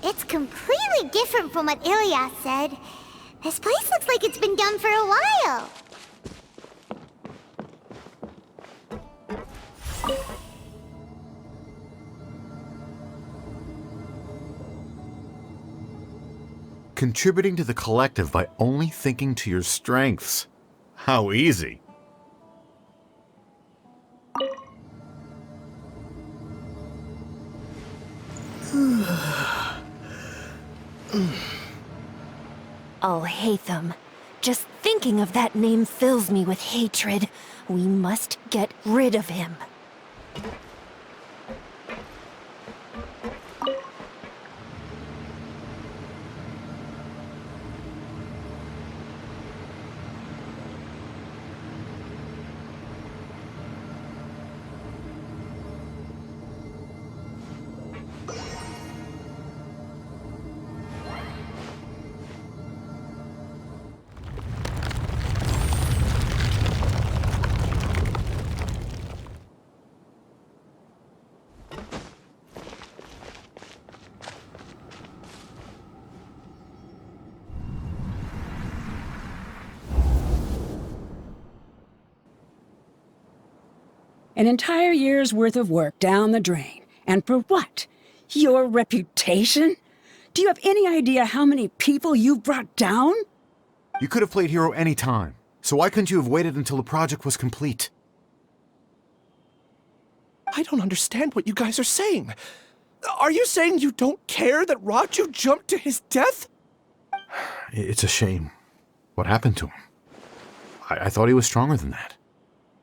It's completely different from what Ilias said. This place looks like it's been done for a while. Contributing to the collective by only thinking to your strengths. How easy. Alhaitham. Just thinking of that name fills me with hatred. We must get rid of him. An entire year's worth of work down the drain. And for what? Your reputation? Do you have any idea how many people you've brought down? You could have played hero any time, so why couldn't you have waited until the project was complete? I don't understand what you guys are saying. Are you saying you don't care that Raju jumped to his death? It's a shame. What happened to him? I thought he was stronger than that.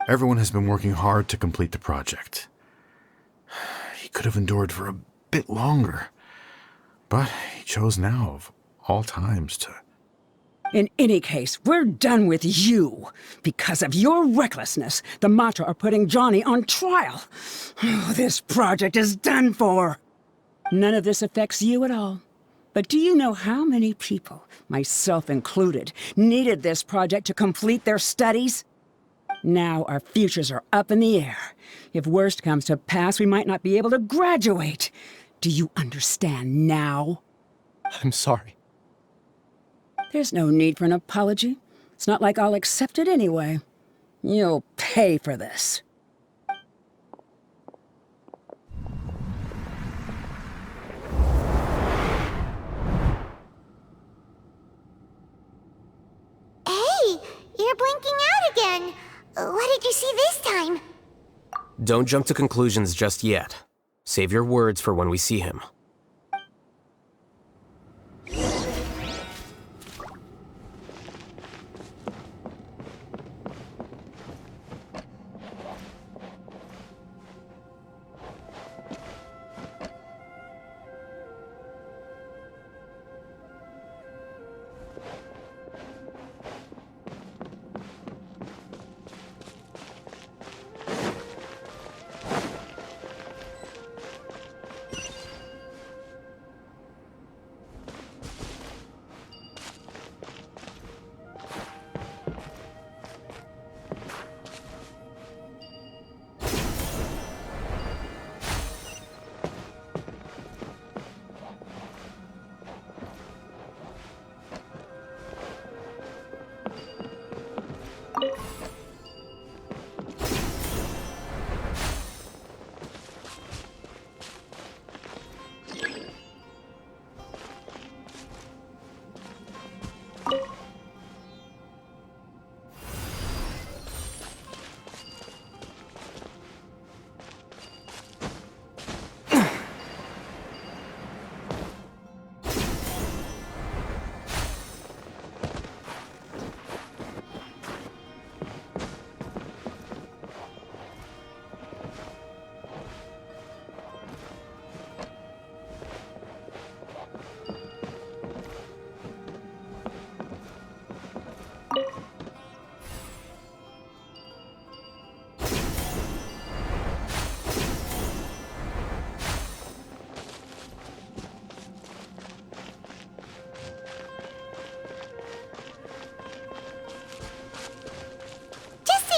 Everyone has been working hard to complete the project. He could have endured for a bit longer, but he chose now, of all times, to... In any case, we're done with you. Because of your recklessness, the Matra are putting Johnny on trial. This project is done for. None of this affects you at all. But do you know how many people, myself included, needed this project to complete their studies? Now our futures are up in the air. If worst comes to pass, we might not be able to graduate. Do you understand now? I'm sorry. There's no need for an apology. It's not like I'll accept it anyway. You'll pay for this. Hey, you're blinking out again. What did you see this time? Don't jump to conclusions just yet. Save your words for when we see him.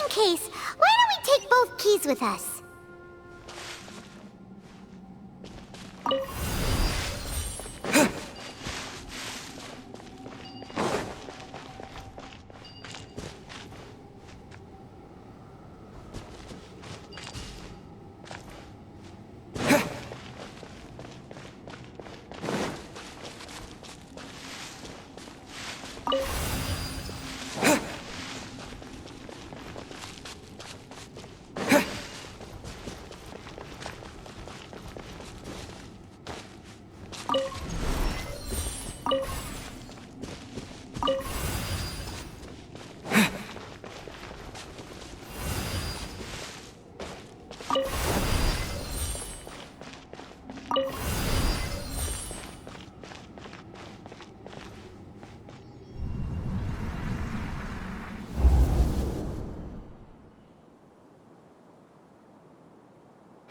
Case, why don't we take both keys with us?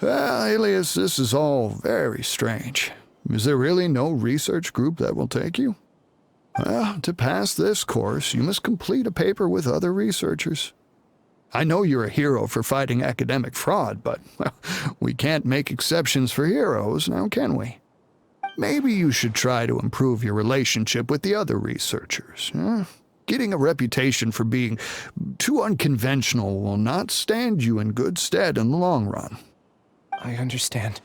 Well, Alias, this is all very strange. Is there really no research group that will take you? Well, to pass this course, you must complete a paper with other researchers. I know you're a hero for fighting academic fraud, but well, we can't make exceptions for heroes, now can we? Maybe you should try to improve your relationship with the other researchers. Getting a reputation for being too unconventional will not stand you in good stead in the long run. I understand.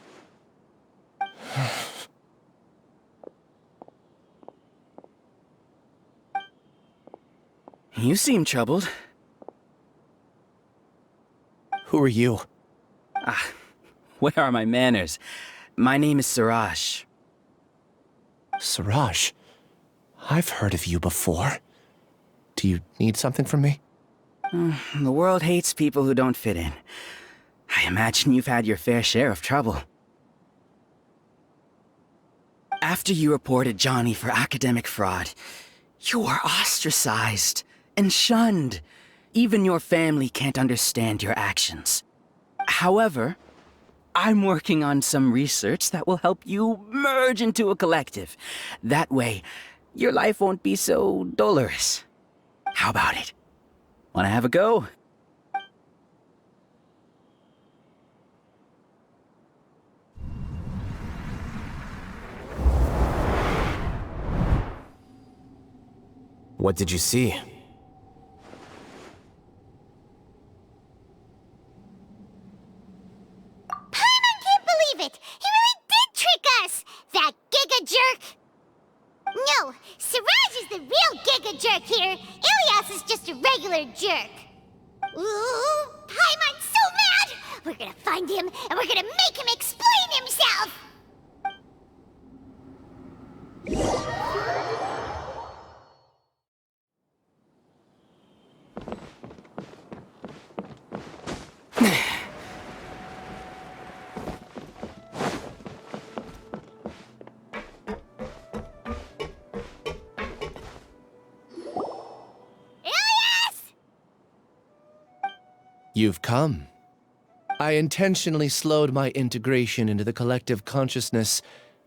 You seem troubled. Who are you? Where are my manners? My name is Siraj. Siraj? I've heard of you before. Do you need something from me? The world hates people who don't fit in. I imagine you've had your fair share of trouble. After you reported Johnny for academic fraud, you were ostracized and shunned. Even your family can't understand your actions. However, I'm working on some research that will help you merge into a collective. That way, your life won't be so dolorous. How about it? Wanna have a go? What did you see? Paimon can't believe it! He really did trick us! That giga jerk! No, Siraj is the real giga jerk here. Ilias is just a regular jerk. Ooh, Paimon's so mad! We're gonna find him, and we're gonna make him explain himself! You've come. I intentionally slowed my integration into the collective consciousness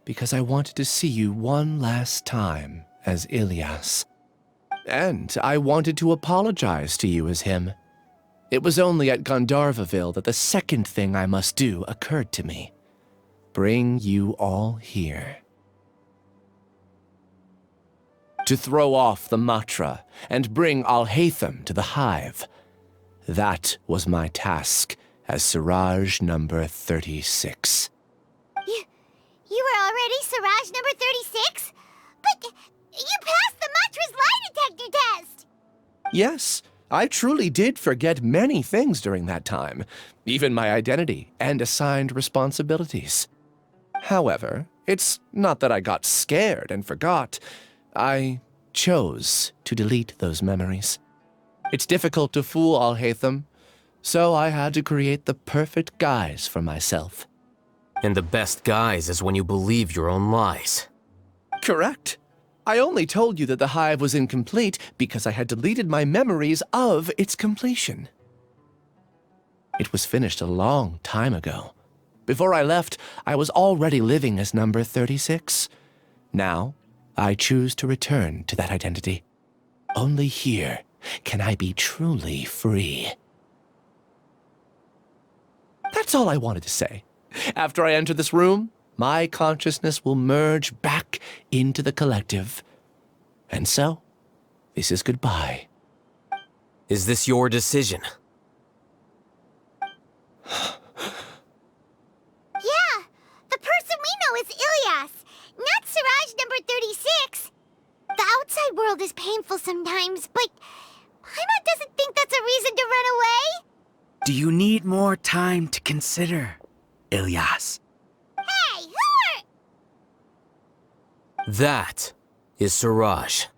because I wanted to see you one last time as Ilias. And I wanted to apologize to you as him. It was only at Gandharvaville that the second thing I must do occurred to me. Bring you all here. To throw off the mantra and bring Alhaitham to the hive. That was my task as Siraj number 36. You were already Siraj number 36? But you passed the mantra's lie detector test! Yes, I truly did forget many things during that time, even my identity and assigned responsibilities. However, it's not that I got scared and forgot. I chose to delete those memories. It's difficult to fool Alhaitham, so I had to create the perfect guise for myself. And the best guise is when you believe your own lies. Correct. I only told you that the hive was incomplete because I had deleted my memories of its completion. It was finished a long time ago. Before I left, I was already living as number 36. Now, I choose to return to that identity. Only here can I be truly free. That's all I wanted to say. After I enter this room, my consciousness will merge back into the collective. And so, this is goodbye. Is this your decision? Yeah, the person we know is Ilias, not Siraj number 36. The outside world is painful sometimes, but Paimon doesn't think that's a reason to run away. Do you need more time to consider, Ilias? Hey, who are... That is Siraj.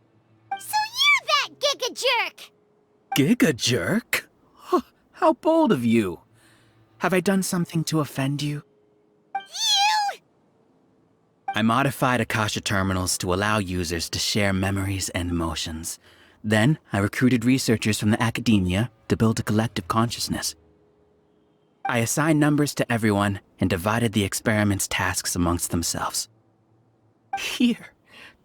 So you're that giga jerk! Giga jerk? Oh, how bold of you. Have I done something to offend you? You! I modified Akasha terminals to allow users to share memories and emotions. Then, I recruited researchers from the academia to build a collective consciousness. I assigned numbers to everyone and divided the experiment's tasks amongst themselves. Here,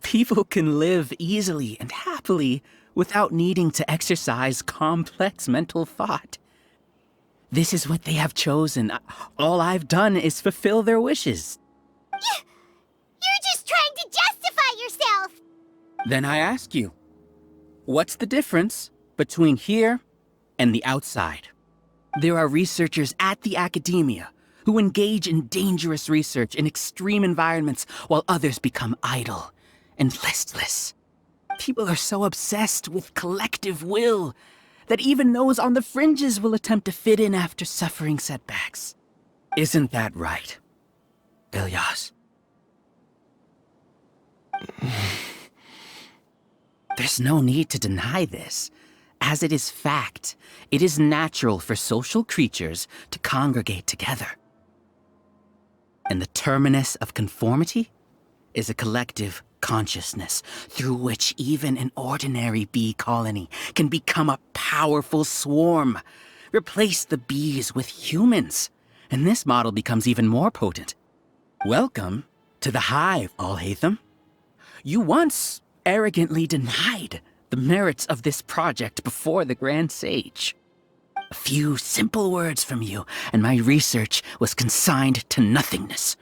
people can live easily and happily without needing to exercise complex mental thought. This is what they have chosen. All I've done is fulfill their wishes. You're just trying to justify yourself! Then I ask you, what's the difference between here and the outside? There are researchers at the academia who engage in dangerous research in extreme environments while others become idle and listless. People are so obsessed with collective will that even those on the fringes will attempt to fit in after suffering setbacks. Isn't that right, Ilyas? There's no need to deny this. As it is fact, it is natural for social creatures to congregate together. And the terminus of conformity is a collective consciousness through which even an ordinary bee colony can become a powerful swarm. Replace the bees with humans, and this model becomes even more potent. Welcome to the hive, Alhaitham. You once arrogantly denied the merits of this project before the Grand Sage. A few simple words from you, and my research was consigned to nothingness.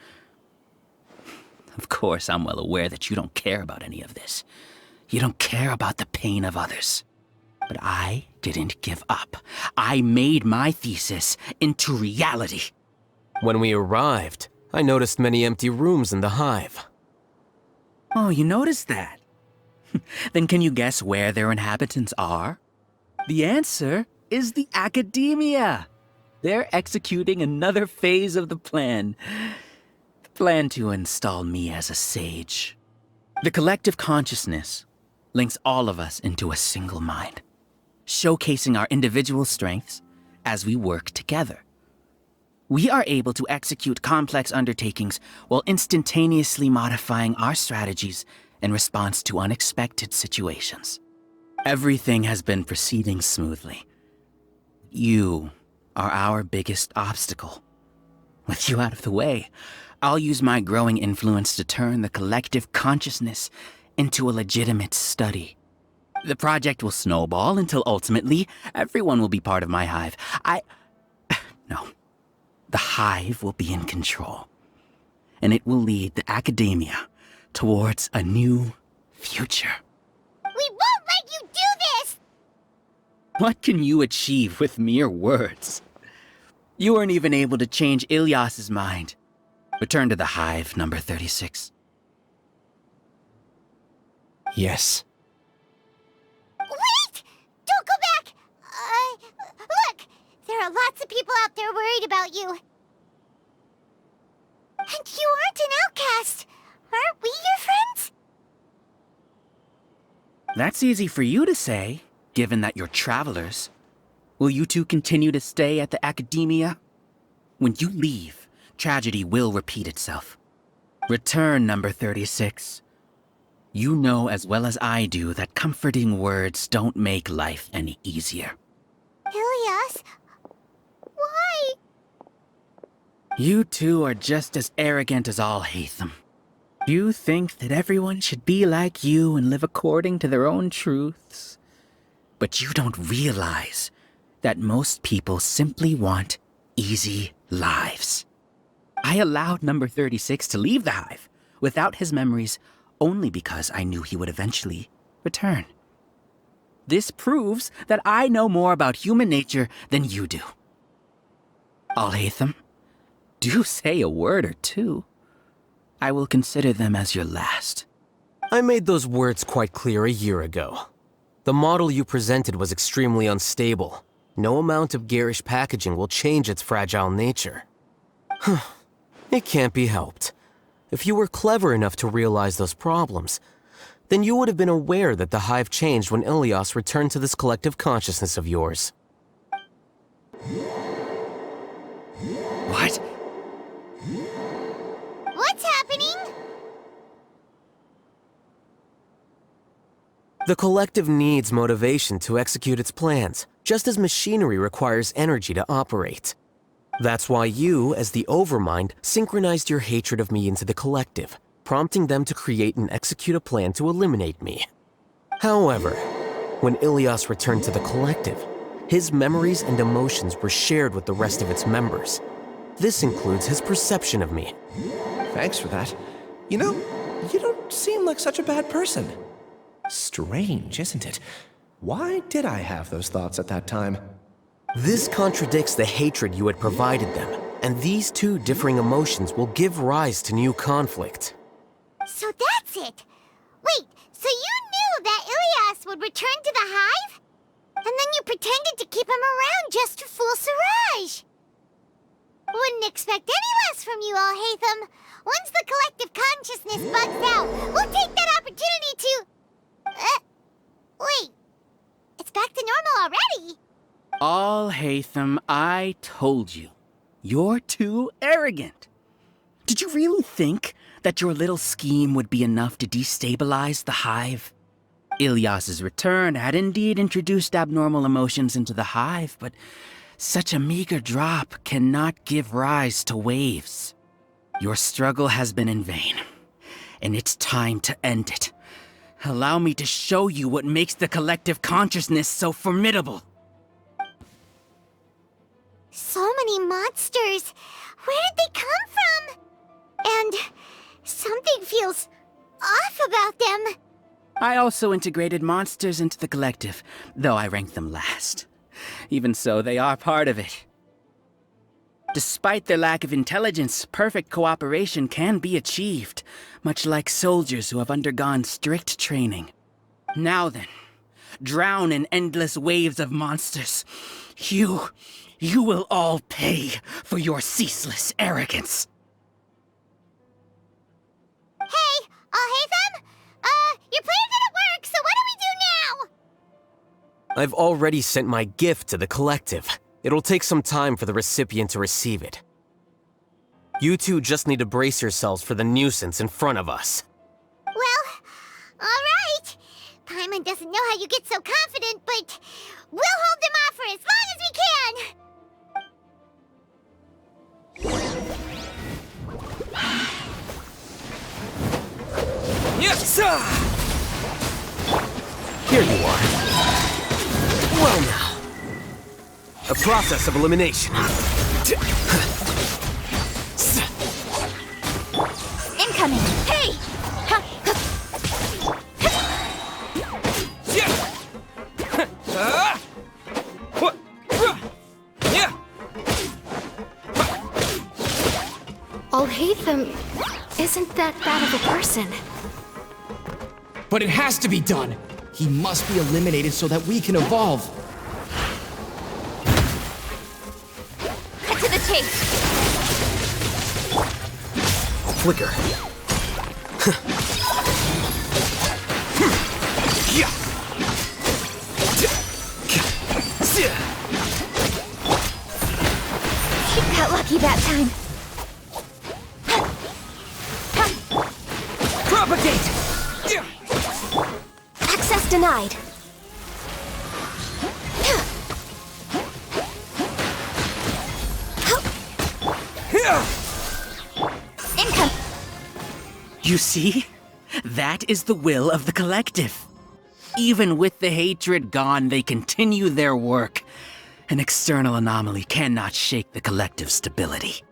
Of course, I'm well aware that you don't care about any of this. You don't care about the pain of others. But I didn't give up. I made my thesis into reality. When we arrived, I noticed many empty rooms in the hive. Oh, you noticed that? Then can you guess where their inhabitants are? The answer is the academia. They're executing another phase of the plan. The plan to install me as a sage. The collective consciousness links all of us into a single mind, showcasing our individual strengths as we work together. We are able to execute complex undertakings while instantaneously modifying our strategies in response to unexpected situations. Everything has been proceeding smoothly. You are our biggest obstacle. With you out of the way, I'll use my growing influence to turn the collective consciousness into a legitimate study. The project will snowball until ultimately everyone will be part of my hive. No. The hive will be in control, and it will lead the academia towards a new future. We won't let you do this! What can you achieve with mere words? You weren't even able to change Ilyas's mind. Return to the hive, number 36. Yes. Wait! Don't go back! Look! There are lots of people out there worried about you. And you aren't an outcast. Aren't we your friends? That's easy for you to say, given that you're travelers. Will you two continue to stay at the academia? When you leave, tragedy will repeat itself. Return, number 36. You know as well as I do that comforting words don't make life any easier. Ilyas, why? You two are just as arrogant as Alhaitham. You think that everyone should be like you and live according to their own truths. But you don't realize that most people simply want easy lives. I allowed number 36 to leave the hive without his memories only because I knew he would eventually return. This proves that I know more about human nature than you do. Alhaitham, do say a word or two. I will consider them as your last. I made those words quite clear a year ago. The model you presented was extremely unstable. No amount of garish packaging will change its fragile nature. It can't be helped. If you were clever enough to realize those problems, then you would have been aware that the hive changed when Ilyas returned to this collective consciousness of yours. What? What's happening? The collective needs motivation to execute its plans, just as machinery requires energy to operate. That's why you, as the Overmind, synchronized your hatred of me into the collective, prompting them to create and execute a plan to eliminate me. However, when Ilias returned to the collective, his memories and emotions were shared with the rest of its members. This includes his perception of me. Thanks for that. You know, you don't seem like such a bad person. Strange, isn't it? Why did I have those thoughts at that time? This contradicts the hatred you had provided them, and these two differing emotions will give rise to new conflict. So that's it! Wait, so you knew that Ilias would return to the hive? And then you pretended to keep him around just to fool Siraj! Wouldn't expect any less from you, Alhaitham. Once the collective consciousness bugs out, we'll take that opportunity to... wait. It's back to normal already. Alhaitham, I told you. You're too arrogant. Did you really think that your little scheme would be enough to destabilize the hive? Ilias's return had indeed introduced abnormal emotions into the hive, but such a meager drop cannot give rise to waves. Your struggle has been in vain, and it's time to end it. Allow me to show you what makes the collective consciousness so formidable. So many monsters. Where did they come from? And something feels off about them. I also integrated monsters into the collective, though I ranked them last. Even so, they are part of it. Despite their lack of intelligence, perfect cooperation can be achieved, much like soldiers who have undergone strict training. Now then, drown in endless waves of monsters. You will all pay for your ceaseless arrogance. Hey, Alhaitham! Your plan didn't work, so what do we do now? I've already sent my gift to the collective. It'll take some time for the recipient to receive it. You two just need to brace yourselves for the nuisance in front of us. Well, alright. Paimon doesn't know how you get so confident, but we'll hold them off for as long as we can. Yes! Here you are. Well now. A process of elimination. Incoming! Hey! Alhaitham isn't that bad of a person. But it has to be done. He must be eliminated so that we can evolve. Cut to the chase! Flicker. He got lucky that time. Propagate! Access denied. You see? That is the will of the collective. Even with the hatred gone, they continue their work. An external anomaly cannot shake the collective's stability.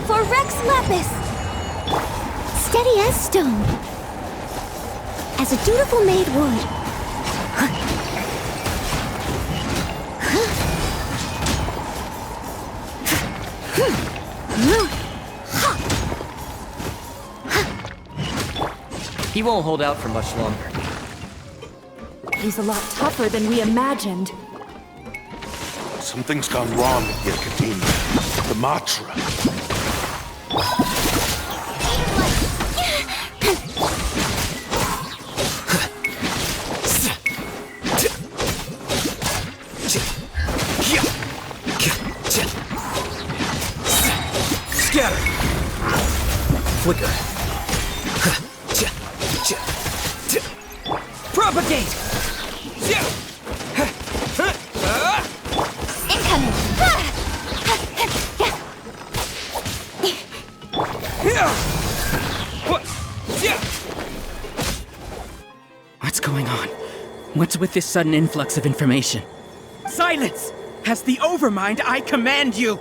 For Rex Lepis! Steady as stone. As a dutiful maid would. He won't hold out for much longer. He's a lot tougher than we imagined. Something's gone wrong at the Academia. The Matra. Scatter! flicker. Propagate! Incoming! What's going on? What's with this sudden influx of information? Silence! As the Overmind, I command you!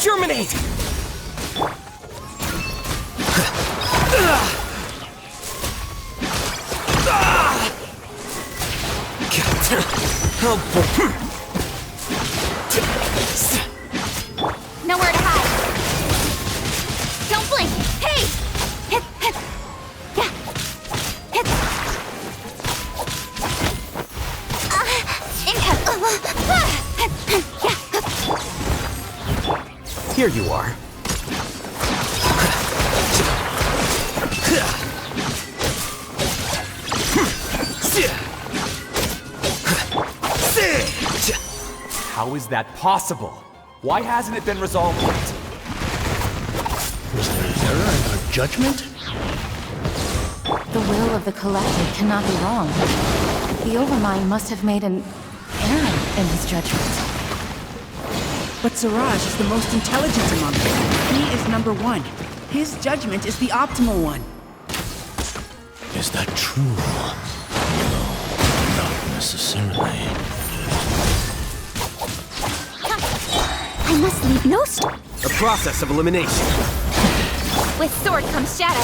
Germinate! Nowhere to hide. Don't blink. Hey! Here you are. How is that possible? Why hasn't it been resolved yet? Was there an error in our judgment? The will of the collective cannot be wrong. The Overmind must have made an error in his judgment. But Siraj is the most intelligent among them. He is number one. His judgment is the optimal one. Is that true? No, not necessarily. I must leave no stone. A process of elimination. With sword comes shadow.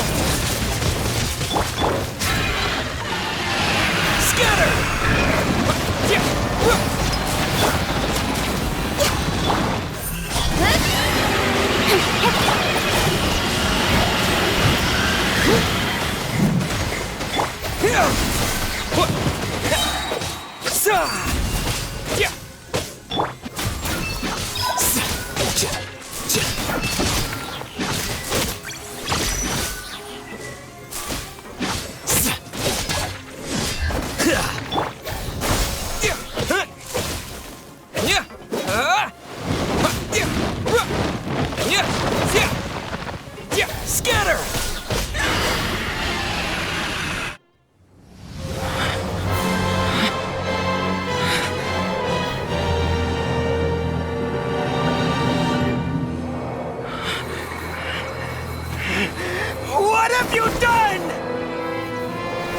What have you done?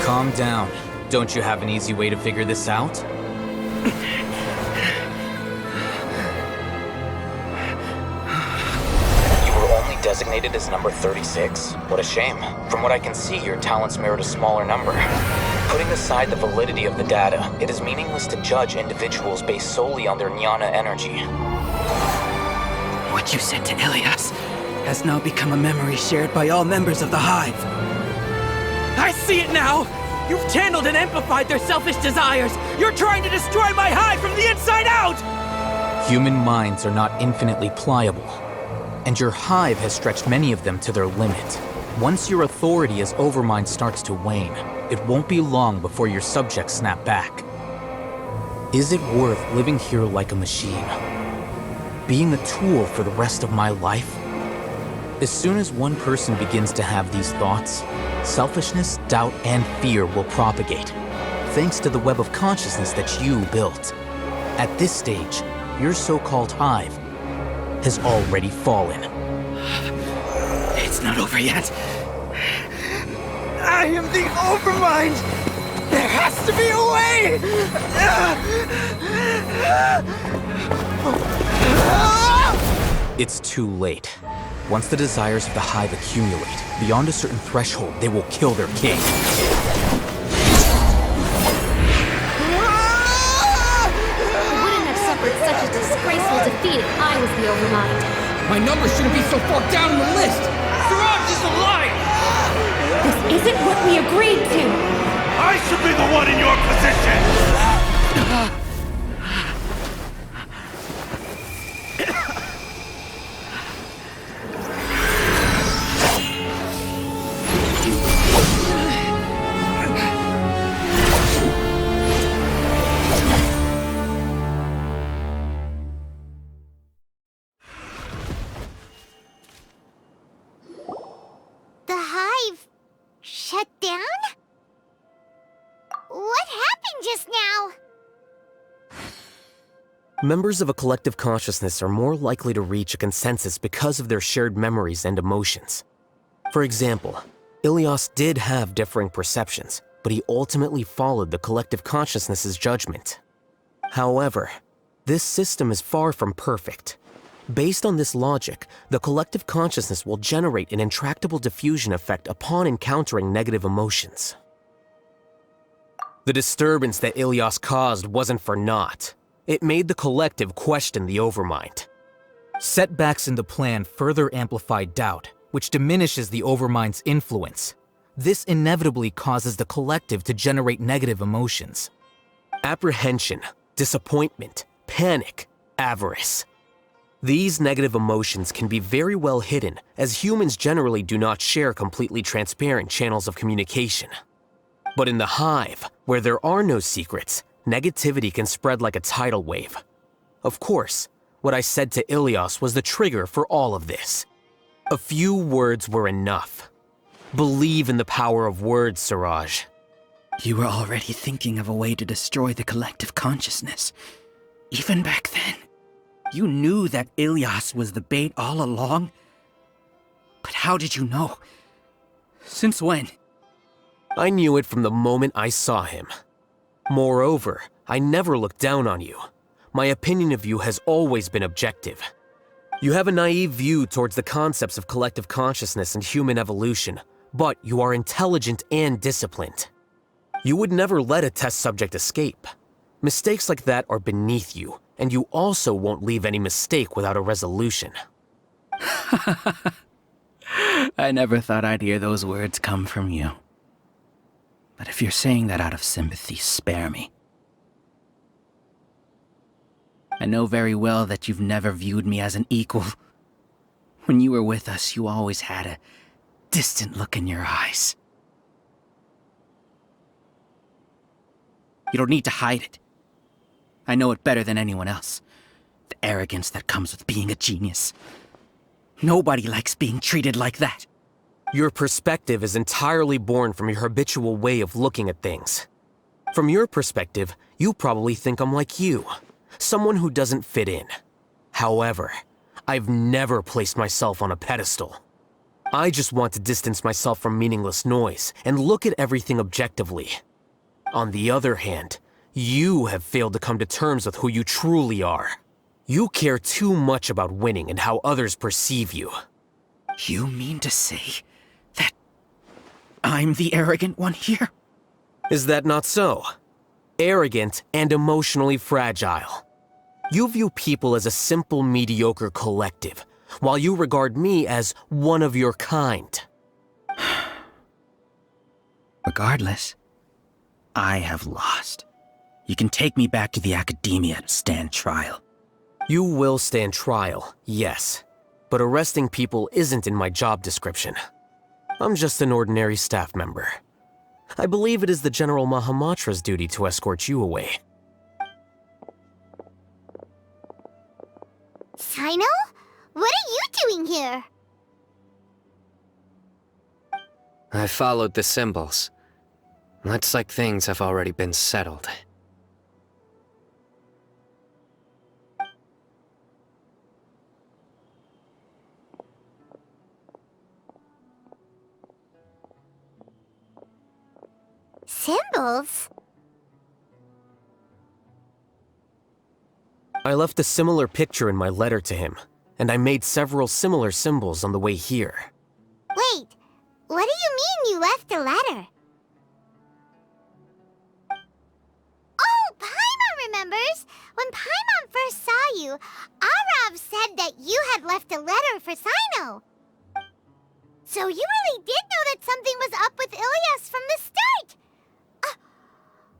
Calm down. Don't you have an easy way to figure this out? You were only designated as number 36? What a shame. From what I can see, your talents merit a smaller number. Putting aside the validity of the data, it is meaningless to judge individuals based solely on their jnana energy. What you said to Ilias has now become a memory shared by all members of the Hive. I see it now! You've channeled and amplified their selfish desires! You're trying to destroy my Hive from the inside out! Human minds are not infinitely pliable, and your Hive has stretched many of them to their limit. Once your authority as Overmind starts to wane, it won't be long before your subjects snap back. Is it worth living here like a machine? Being a tool for the rest of my life? As soon as one person begins to have these thoughts, selfishness, doubt, and fear will propagate, thanks to the web of consciousness that you built. At this stage, your so-called Hive has already fallen. It's not over yet. I am the Overmind! There has to be a way! It's too late. Once the desires of the Hive accumulate, beyond a certain threshold, they will kill their king. I wouldn't have suffered such a disgraceful defeat if I was the Overmind. My number shouldn't be so far down the list! Siraj is a liar! This isn't what we agreed to! I should be the one in your position! Members of a collective consciousness are more likely to reach a consensus because of their shared memories and emotions. For example, Ilias did have differing perceptions, but he ultimately followed the collective consciousness's judgment. However, this system is far from perfect. Based on this logic, the collective consciousness will generate an intractable diffusion effect upon encountering negative emotions. The disturbance that Ilias caused wasn't for naught. It made the collective question the Overmind. Setbacks in the plan further amplify doubt, which diminishes the Overmind's influence. This inevitably causes the collective to generate negative emotions. Apprehension, disappointment, panic, avarice. These negative emotions can be very well hidden, as humans generally do not share completely transparent channels of communication. But in the hive, where there are no secrets, negativity can spread like a tidal wave. Of course, what I said to Ilias was the trigger for all of this. A few words were enough. Believe in the power of words, Siraj. You were already thinking of a way to destroy the collective consciousness. Even back then. You knew that Ilias was the bait all along? But how did you know? Since when? I knew it from the moment I saw him. Moreover, I never looked down on you. My opinion of you has always been objective. You have a naive view towards the concepts of collective consciousness and human evolution, but you are intelligent and disciplined. You would never let a test subject escape. Mistakes like that are beneath you, and you also won't leave any mistake without a resolution. I never thought I'd hear those words come from you. But if you're saying that out of sympathy, spare me. I know very well that you've never viewed me as an equal. When you were with us, you always had a distant look in your eyes. You don't need to hide it. I know it better than anyone else. The arrogance that comes with being a genius. Nobody likes being treated like that. Your perspective is entirely born from your habitual way of looking at things. From your perspective, you probably think I'm like you, someone who doesn't fit in. However, I've never placed myself on a pedestal. I just want to distance myself from meaningless noise and look at everything objectively. On the other hand, you have failed to come to terms with who you truly are. You care too much about winning and how others perceive you. You mean to say that I'm the arrogant one here? Is that not so? Arrogant and emotionally fragile. You view people as a simple, mediocre collective, while you regard me as one of your kind. Regardless, I have lost. You can take me back to the academia to stand trial. You will stand trial, yes. But arresting people isn't in my job description. I'm just an ordinary staff member. I believe it is the General Mahamatra's duty to escort you away. Sino? What are you doing here? I followed the symbols. Looks like things have already been settled. Symbols? I left a similar picture in my letter to him, and I made several similar symbols on the way here. Wait, what do you mean you left a letter? Oh, Paimon remembers! When Paimon first saw you, Arav said that you had left a letter for Sino. So you really did know that something was up with Ilias from the start!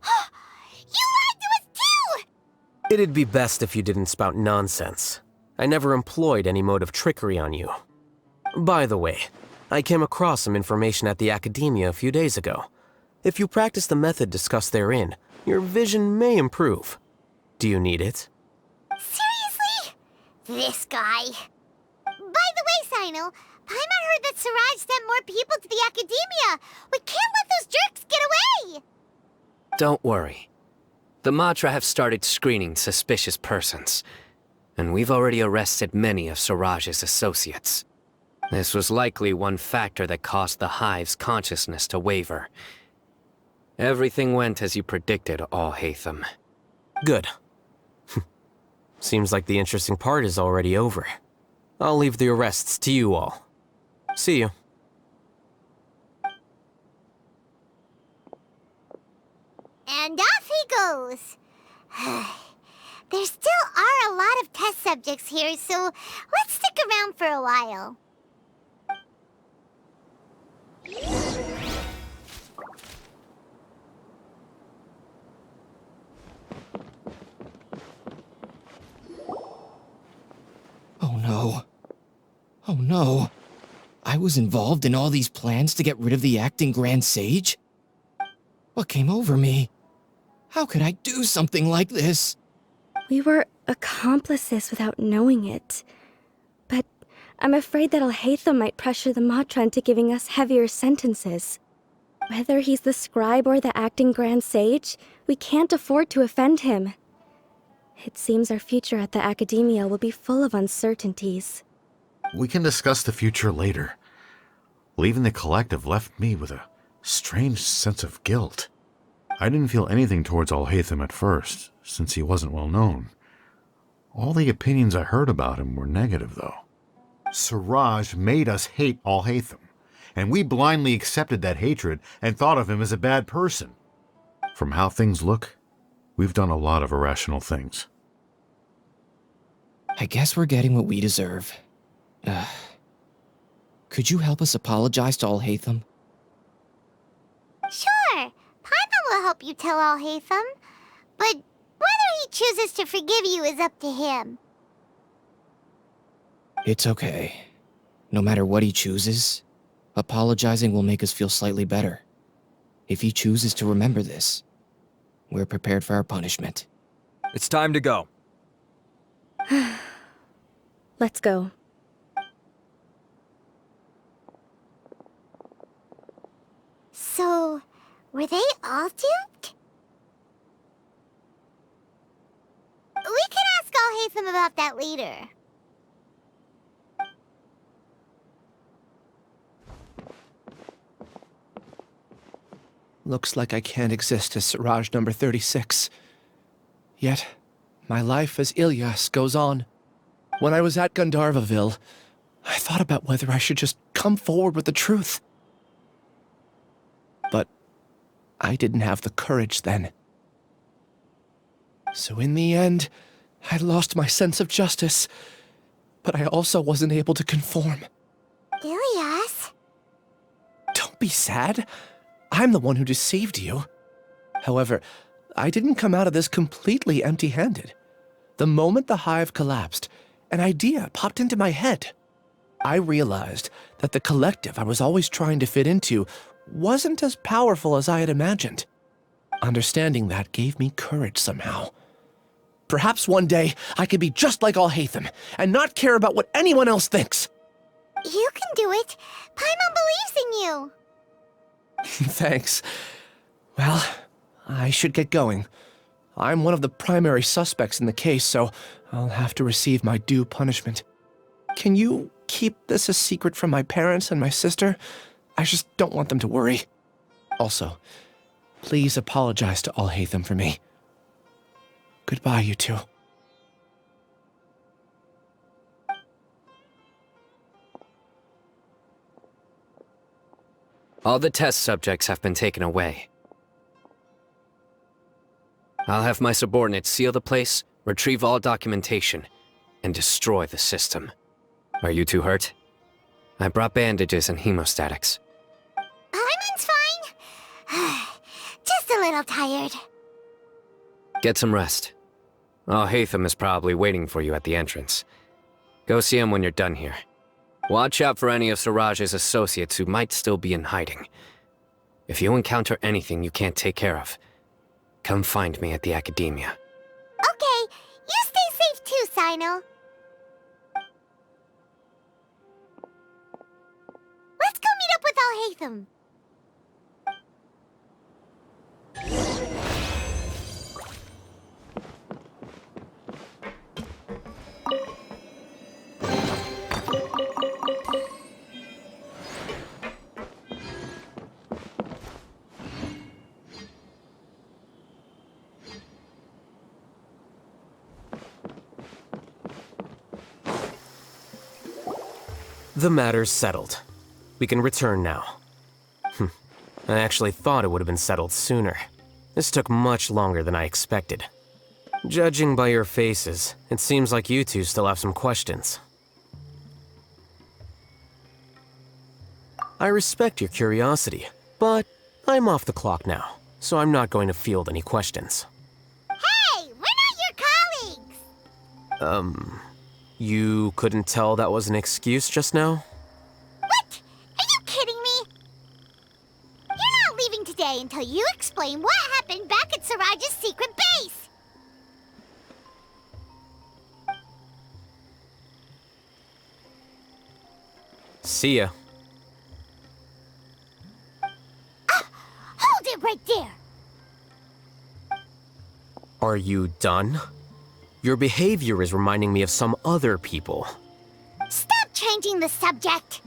You lied to us too! It'd be best if you didn't spout nonsense. I never employed any mode of trickery on you. By the way, I came across some information at the Academia a few days ago. If you practice the method discussed therein, your vision may improve. Do you need it? Seriously? This guy. By the way, Sino, Paimon heard that Siraj sent more people to the Academia. We can't let those jerks get away! Don't worry. The Matra have started screening suspicious persons, and we've already arrested many of Siraj's associates. This was likely one factor that caused the Hive's consciousness to waver. Everything went as you predicted, Alhaitham. Good. Seems like the interesting part is already over. I'll leave the arrests to you all. See you. And off he goes. There still are a lot of test subjects here, so let's stick around for a while. Oh no. Oh no. I was involved in all these plans to get rid of the acting Grand Sage? What came over me? How could I do something like this? We were accomplices without knowing it. But I'm afraid that Alhaitham might pressure the Matra into giving us heavier sentences. Whether he's the scribe or the acting Grand Sage, we can't afford to offend him. It seems our future at the Academia will be full of uncertainties. We can discuss the future later. Leaving the collective left me with a strange sense of guilt. I didn't feel anything towards Alhaitham at first, since he wasn't well known. All the opinions I heard about him were negative, though. Siraj made us hate Alhaitham, and we blindly accepted that hatred and thought of him as a bad person. From how things look, we've done a lot of irrational things. I guess we're getting what we deserve. Could you help us apologize to Alhaitham? Sure, Paimon will help you tell Alhaitham, but whether he chooses to forgive you is up to him. It's okay. No matter what he chooses, apologizing will make us feel slightly better. If he chooses to remember this, we're prepared for our punishment. It's time to go. Let's go. So, were they all duped? We can ask Alhaitham about that later. Looks like I can't exist as Siraj number 36. Yet, my life as Ilyas goes on. When I was at Gandharvaville, I thought about whether I should just come forward with the truth. But I didn't have the courage then. So in the end, I lost my sense of justice, but I also wasn't able to conform. Ilyas? Don't be sad. I'm the one who deceived you. However, I didn't come out of this completely empty-handed. The moment the hive collapsed, an idea popped into my head. I realized that the collective I was always trying to fit into wasn't as powerful as I had imagined. Understanding that gave me courage somehow. Perhaps one day I could be just like Alhaitham and not care about what anyone else thinks. You can do it. Paimon believes in you. Thanks. Well, I should get going. I'm one of the primary suspects in the case, so I'll have to receive my due punishment. Can you keep this a secret from my parents and my sister? I just don't want them to worry. Also, please apologize to Alhaitham for me. Goodbye, you two. All the test subjects have been taken away. I'll have my subordinates seal the place, retrieve all documentation, and destroy the system. Are you two hurt? I brought bandages and hemostatics. Paimon's fine. Just a little tired. Get some rest. Alhaitham is probably waiting for you at the entrance. Go see him when you're done here. Watch out for any of Siraj's associates who might still be in hiding. If you encounter anything you can't take care of, come find me at the Academia. Okay, you stay safe too, Sino. Let's go meet up with Alhaitham. The matter's settled. We can return now. I actually thought it would have been settled sooner. This took much longer than I expected. Judging by your faces, it seems like you two still have some questions. I respect your curiosity, but I'm off the clock now, so I'm not going to field any questions. Hey, we're not your colleagues! You couldn't tell that was an excuse just now? What? Are you kidding me? You're not leaving today until you explain what happened back at Siraj's secret base! See ya. Hold it right there! Are you done? Your behavior is reminding me of some other people. Stop changing the subject!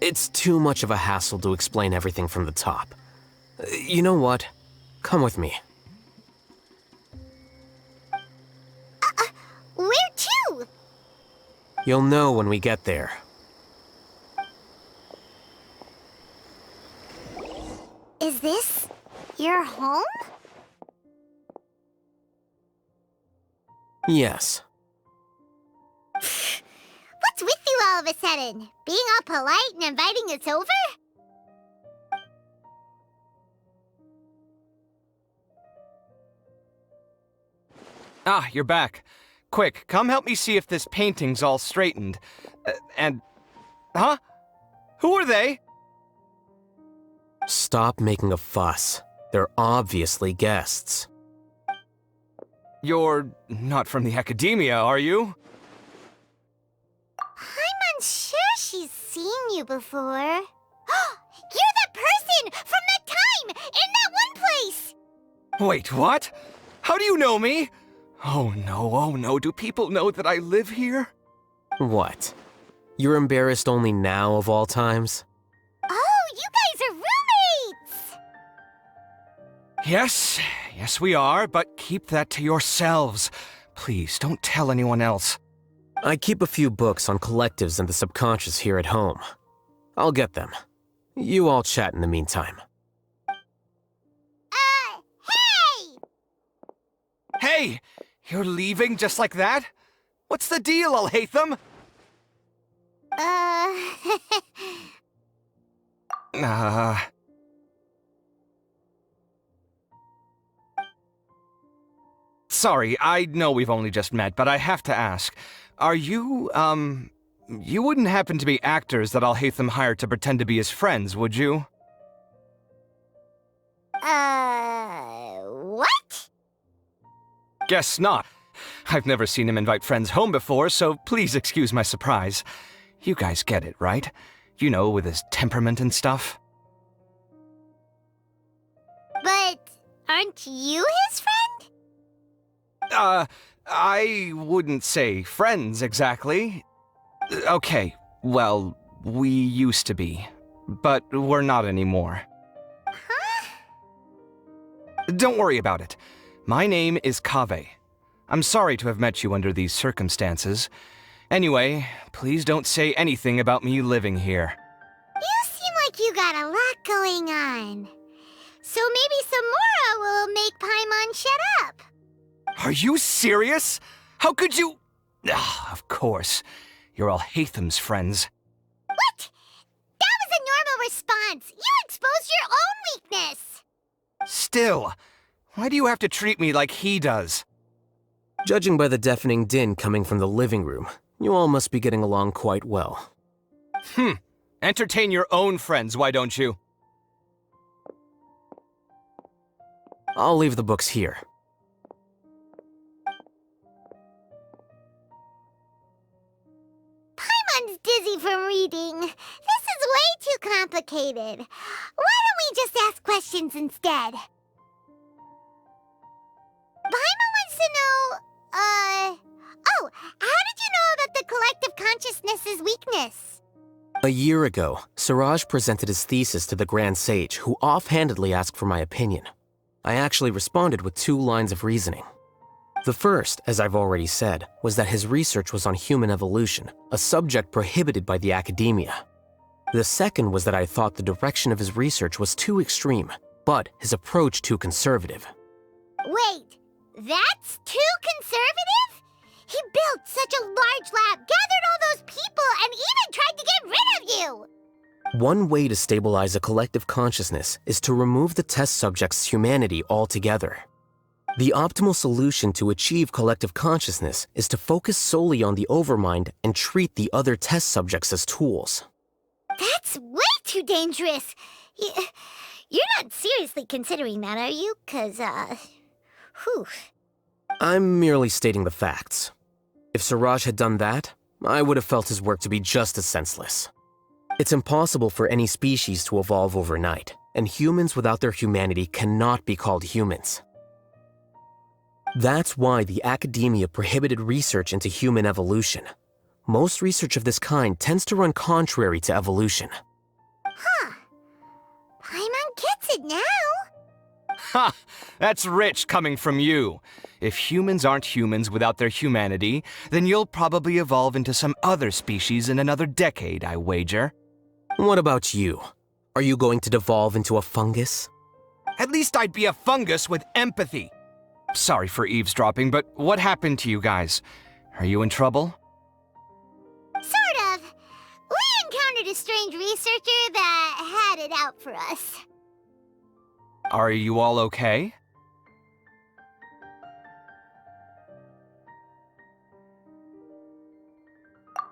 It's too much of a hassle to explain everything from the top. You know what? Come with me. Where to? You'll know when we get there. Is this your home? Yes. What's with you all of a sudden? Being all polite and inviting us over? Ah, you're back. Quick, come help me see if this painting's all straightened. Huh? Who are they? Stop making a fuss. They're obviously guests. You're not from the Academia, are you? I'm unsure she's seen you before. You're that person from that time in that one place! Wait, what? How do you know me? Oh no, do people know that I live here? What? You're embarrassed only now of all times? Oh, you guys are roommates! Yes, we are, but keep that to yourselves. Please, don't tell anyone else. I keep a few books on collectives and the subconscious here at home. I'll get them. You all chat in the meantime. Hey! Hey! You're leaving just like that? What's the deal, Alhaitham? Sorry, I know we've only just met, but I have to ask. Are you, you wouldn't happen to be actors that Alhaitham hired to pretend to be his friends, would you? What? Guess not. I've never seen him invite friends home before, so please excuse my surprise. You guys get it, right? You know, with his temperament and stuff. But aren't you his friend? I wouldn't say friends exactly. Okay, well, we used to be, but we're not anymore. Huh? Don't worry about it. My name is Kaveh. I'm sorry to have met you under these circumstances. Anyway, please don't say anything about me living here. You seem like you got a lot going on. So maybe Samora will make Paimon shut up. Are you serious? How could you? Of course. You're Alhaitham's friends. What? That was a normal response. You exposed your own weakness. Still, why do you have to treat me like he does? Judging by the deafening din coming from the living room, you all must be getting along quite well. Entertain your own friends, why don't you? I'll leave the books here. Paimon's dizzy from reading. This is way too complicated. Why don't we just ask questions instead? Paimon wants to know, oh, how did you know about the collective consciousness's weakness? A year ago, Siraj presented his thesis to the Grand Sage, who offhandedly asked for my opinion. I actually responded with 2 lines of reasoning. The first, as I've already said, was that his research was on human evolution, a subject prohibited by the academia. The second was that I thought the direction of his research was too extreme, but his approach too conservative. Wait, that's too conservative? He built such a large lab, gathered all those people, and even tried to get rid of you! One way to stabilize a collective consciousness is to remove the test subject's humanity altogether. The optimal solution to achieve collective consciousness is to focus solely on the overmind and treat the other test subjects as tools. That's way too dangerous! You're not seriously considering that, are you? 'Cause, whew. I'm merely stating the facts. If Siraj had done that, I would have felt his work to be just as senseless. It's impossible for any species to evolve overnight, and humans without their humanity cannot be called humans. That's why the academia prohibited research into human evolution. Most research of this kind tends to run contrary to evolution. Huh. Paimon gets it now. Ha! That's rich coming from you. If humans aren't humans without their humanity, then you'll probably evolve into some other species in another decade, I wager. What about you? Are you going to devolve into a fungus? At least I'd be a fungus with empathy. Sorry for eavesdropping, but what happened to you guys? Are you in trouble? Sort of. We encountered a strange researcher that had it out for us. Are you all okay?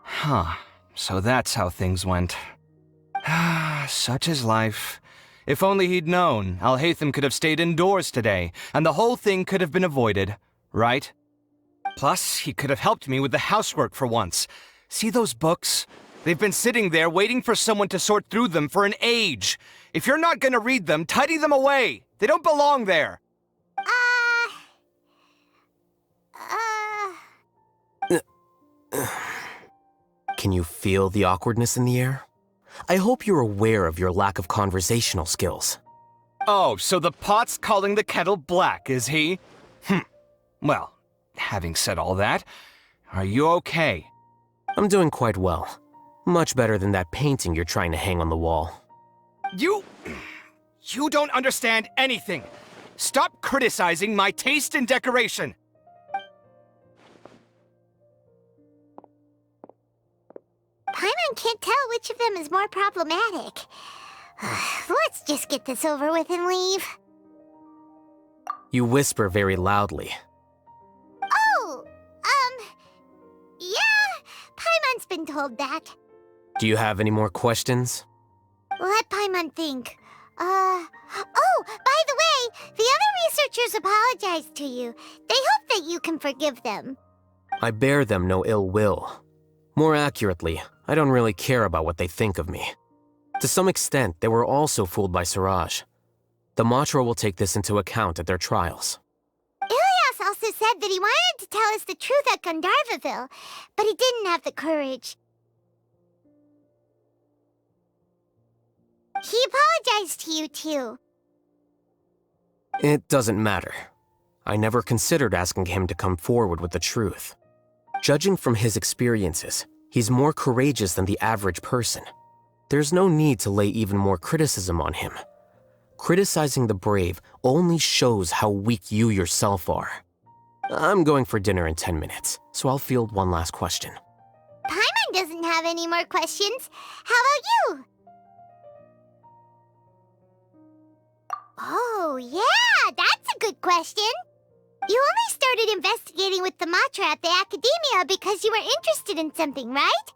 Huh. So that's how things went. Such is life. If only he'd known, Alhaitham could have stayed indoors today, and the whole thing could have been avoided, right? Plus, he could have helped me with the housework for once. See those books? They've been sitting there waiting for someone to sort through them for an age. If you're not gonna read them, tidy them away. They don't belong there. Can you feel the awkwardness in the air? I hope you're aware of your lack of conversational skills. Oh, so the pot's calling the kettle black, is he? Well, having said all that, are you okay? I'm doing quite well. Much better than that painting you're trying to hang on the wall. You don't understand anything. Stop criticizing my taste in decoration. Paimon can't tell which of them is more problematic. Let's just get this over with and leave. You whisper very loudly. Oh, yeah, Paimon's been told that. Do you have any more questions? Let Paimon think. Oh, by the way, the other researchers apologized to you. They hope that you can forgive them. I bear them no ill will. More accurately, I don't really care about what they think of me. To some extent, they were also fooled by Siraj. The Matra will take this into account at their trials. Ilias also said that he wanted to tell us the truth at Gandharvaville, but he didn't have the courage. He apologized to you, too. It doesn't matter. I never considered asking him to come forward with the truth. Judging from his experiences, he's more courageous than the average person. There's no need to lay even more criticism on him. Criticizing the brave only shows how weak you yourself are. I'm going for dinner in 10 minutes, so I'll field one last question. Paimon doesn't have any more questions. How about you? Oh, yeah, that's a good question. You only started investigating with the Matra at the Academia because you were interested in something, right?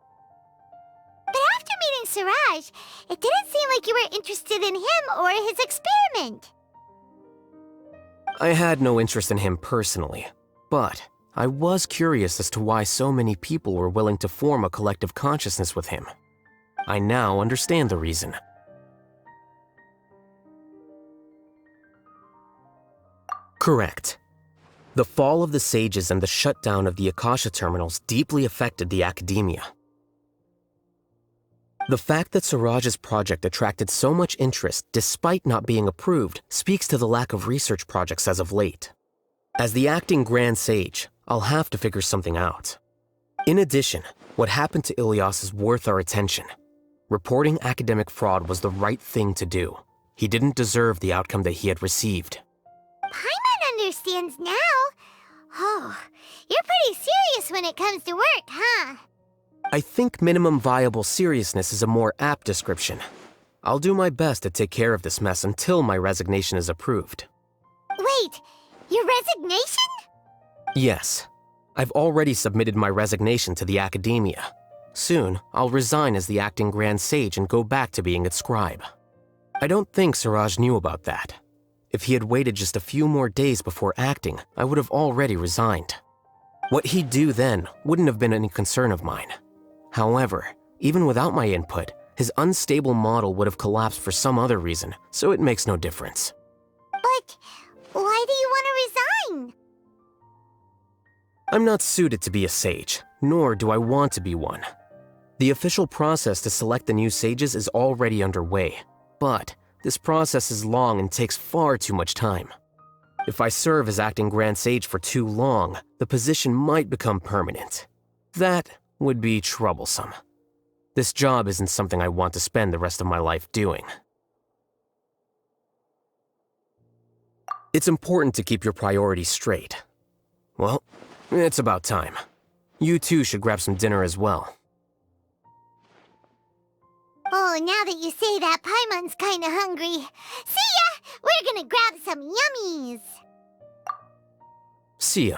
But after meeting Siraj, it didn't seem like you were interested in him or his experiment. I had no interest in him personally, but I was curious as to why so many people were willing to form a collective consciousness with him. I now understand the reason. Correct. The fall of the sages and the shutdown of the Akasha terminals deeply affected the academia. The fact that Siraj's project attracted so much interest despite not being approved speaks to the lack of research projects as of late. As the acting Grand Sage, I'll have to figure something out. In addition, what happened to Ilias is worth our attention. Reporting academic fraud was the right thing to do. He didn't deserve the outcome that he had received. Paimon understands now. Oh, you're pretty serious when it comes to work, huh? I think minimum viable seriousness is a more apt description. I'll do my best to take care of this mess until my resignation is approved. Wait, your resignation? Yes. I've already submitted my resignation to the Academia. Soon, I'll resign as the acting Grand Sage and go back to being its scribe. I don't think Siraj knew about that. If he had waited just a few more days before acting, I would have already resigned. What he'd do then wouldn't have been any concern of mine. However, even without my input, his unstable model would have collapsed for some other reason, so it makes no difference. But why do you want to resign? I'm not suited to be a sage, nor do I want to be one. The official process to select the new sages is already underway, but this process is long and takes far too much time. If I serve as acting Grand Sage for too long, the position might become permanent. That would be troublesome. This job isn't something I want to spend the rest of my life doing. It's important to keep your priorities straight. Well, it's about time. You two should grab some dinner as well. Oh, now that you say that, Paimon's kinda hungry. See ya! We're gonna grab some yummies! See ya.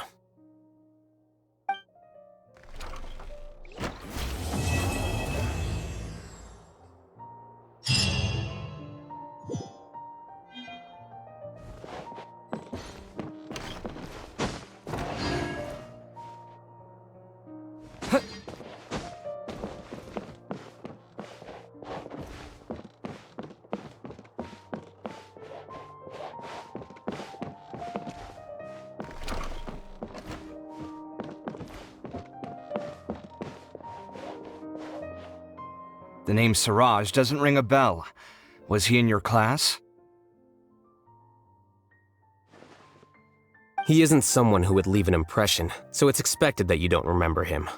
The name Siraj doesn't ring a bell. Was he in your class? He isn't someone who would leave an impression, so it's expected that you don't remember him.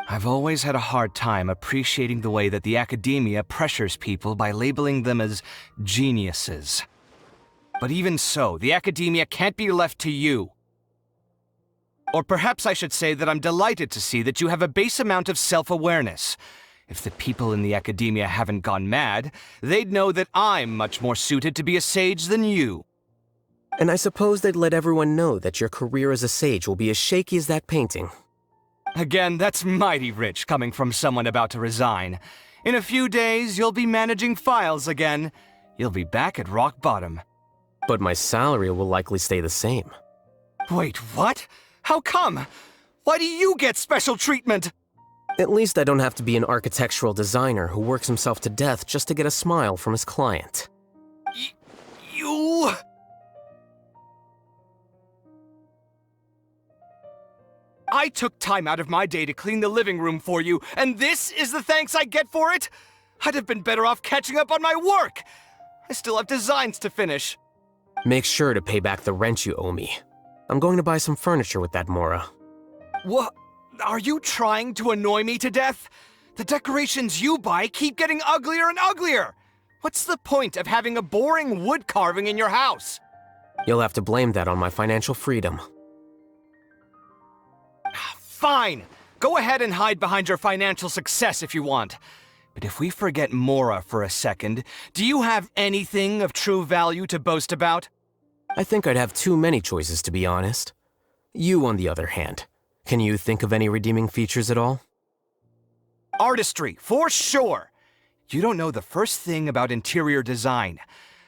I've always had a hard time appreciating the way that the Academia pressures people by labeling them as geniuses. But even so, the Academia can't be left to you. Or perhaps I should say that I'm delighted to see that you have a base amount of self-awareness. If the people in the Academia haven't gone mad, they'd know that I'm much more suited to be a sage than you. And I suppose they'd let everyone know that your career as a sage will be as shaky as that painting. Again, that's mighty rich coming from someone about to resign. In a few days, you'll be managing files again. You'll be back at rock bottom. But my salary will likely stay the same. Wait, what? How come? Why do you get special treatment? At least I don't have to be an architectural designer who works himself to death just to get a smile from his client. You... I took time out of my day to clean the living room for you, and this is the thanks I get for it? I'd have been better off catching up on my work. I still have designs to finish. Make sure to pay back the rent you owe me. I'm going to buy some furniture with that Mora. What? Are you trying to annoy me to death? The decorations you buy keep getting uglier and uglier. What's the point of having a boring wood carving in your house? You'll have to blame that on my financial freedom. Fine. Go ahead and hide behind your financial success if you want. But if we forget Mora for a second, do you have anything of true value to boast about? I think I'd have too many choices, to be honest. You, on the other hand, can you think of any redeeming features at all? Artistry, for sure. You don't know the first thing about interior design.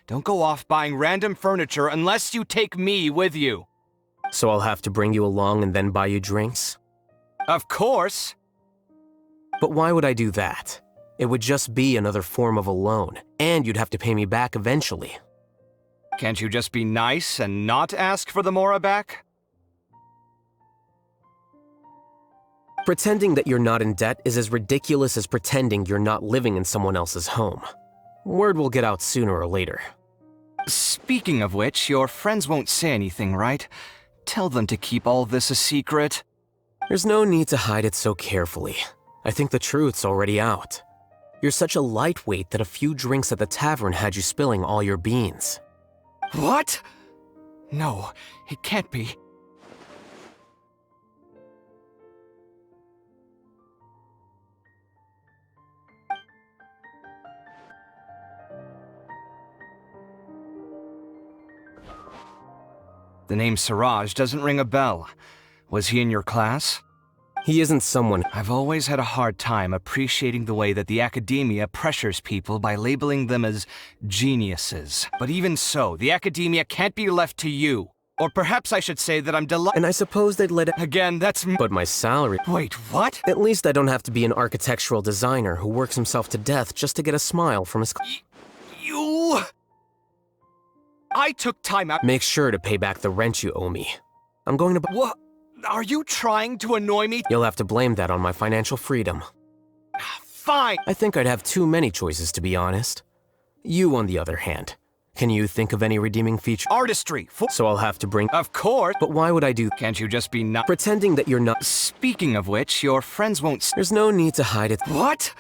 Don't go off buying random furniture unless you take me with you. So I'll have to bring you along and then buy you drinks? Of course. But why would I do that? It would just be another form of a loan, and you'd have to pay me back eventually. Can't you just be nice and not ask for the Mora back? Pretending that you're not in debt is as ridiculous as pretending you're not living in someone else's home. Word will get out sooner or later. Speaking of which, your friends won't say anything, right? Tell them to keep all this a secret. There's no need to hide it so carefully. I think the truth's already out. You're such a lightweight that a few drinks at the tavern had you spilling all your beans. What? No, it can't be. The name Siraj doesn't ring a bell. Was he in your class? He isn't someone. I've always had a hard time appreciating the way that the academia pressures people by labeling them as geniuses. But even so, the academia can't be left to you. Or perhaps I should say that I'm delighted. And I suppose they'd let it. Again, that's. But my salary. Wait, what? At least I don't have to be an architectural designer who works himself to death just to get a smile from his. You. I took time out. Make sure to pay back the rent you owe me. I'm going to. What? Are you trying to annoy me? You'll have to blame that on my financial freedom. Fine. I think I'd have too many choices, to be honest. You, on the other hand. Can you think of any redeeming feature? Artistry. So I'll have to bring. Of course. But why would I do? Can't you just be not. Pretending that you're not. Speaking of which, your friends won't. There's no need to hide it. What?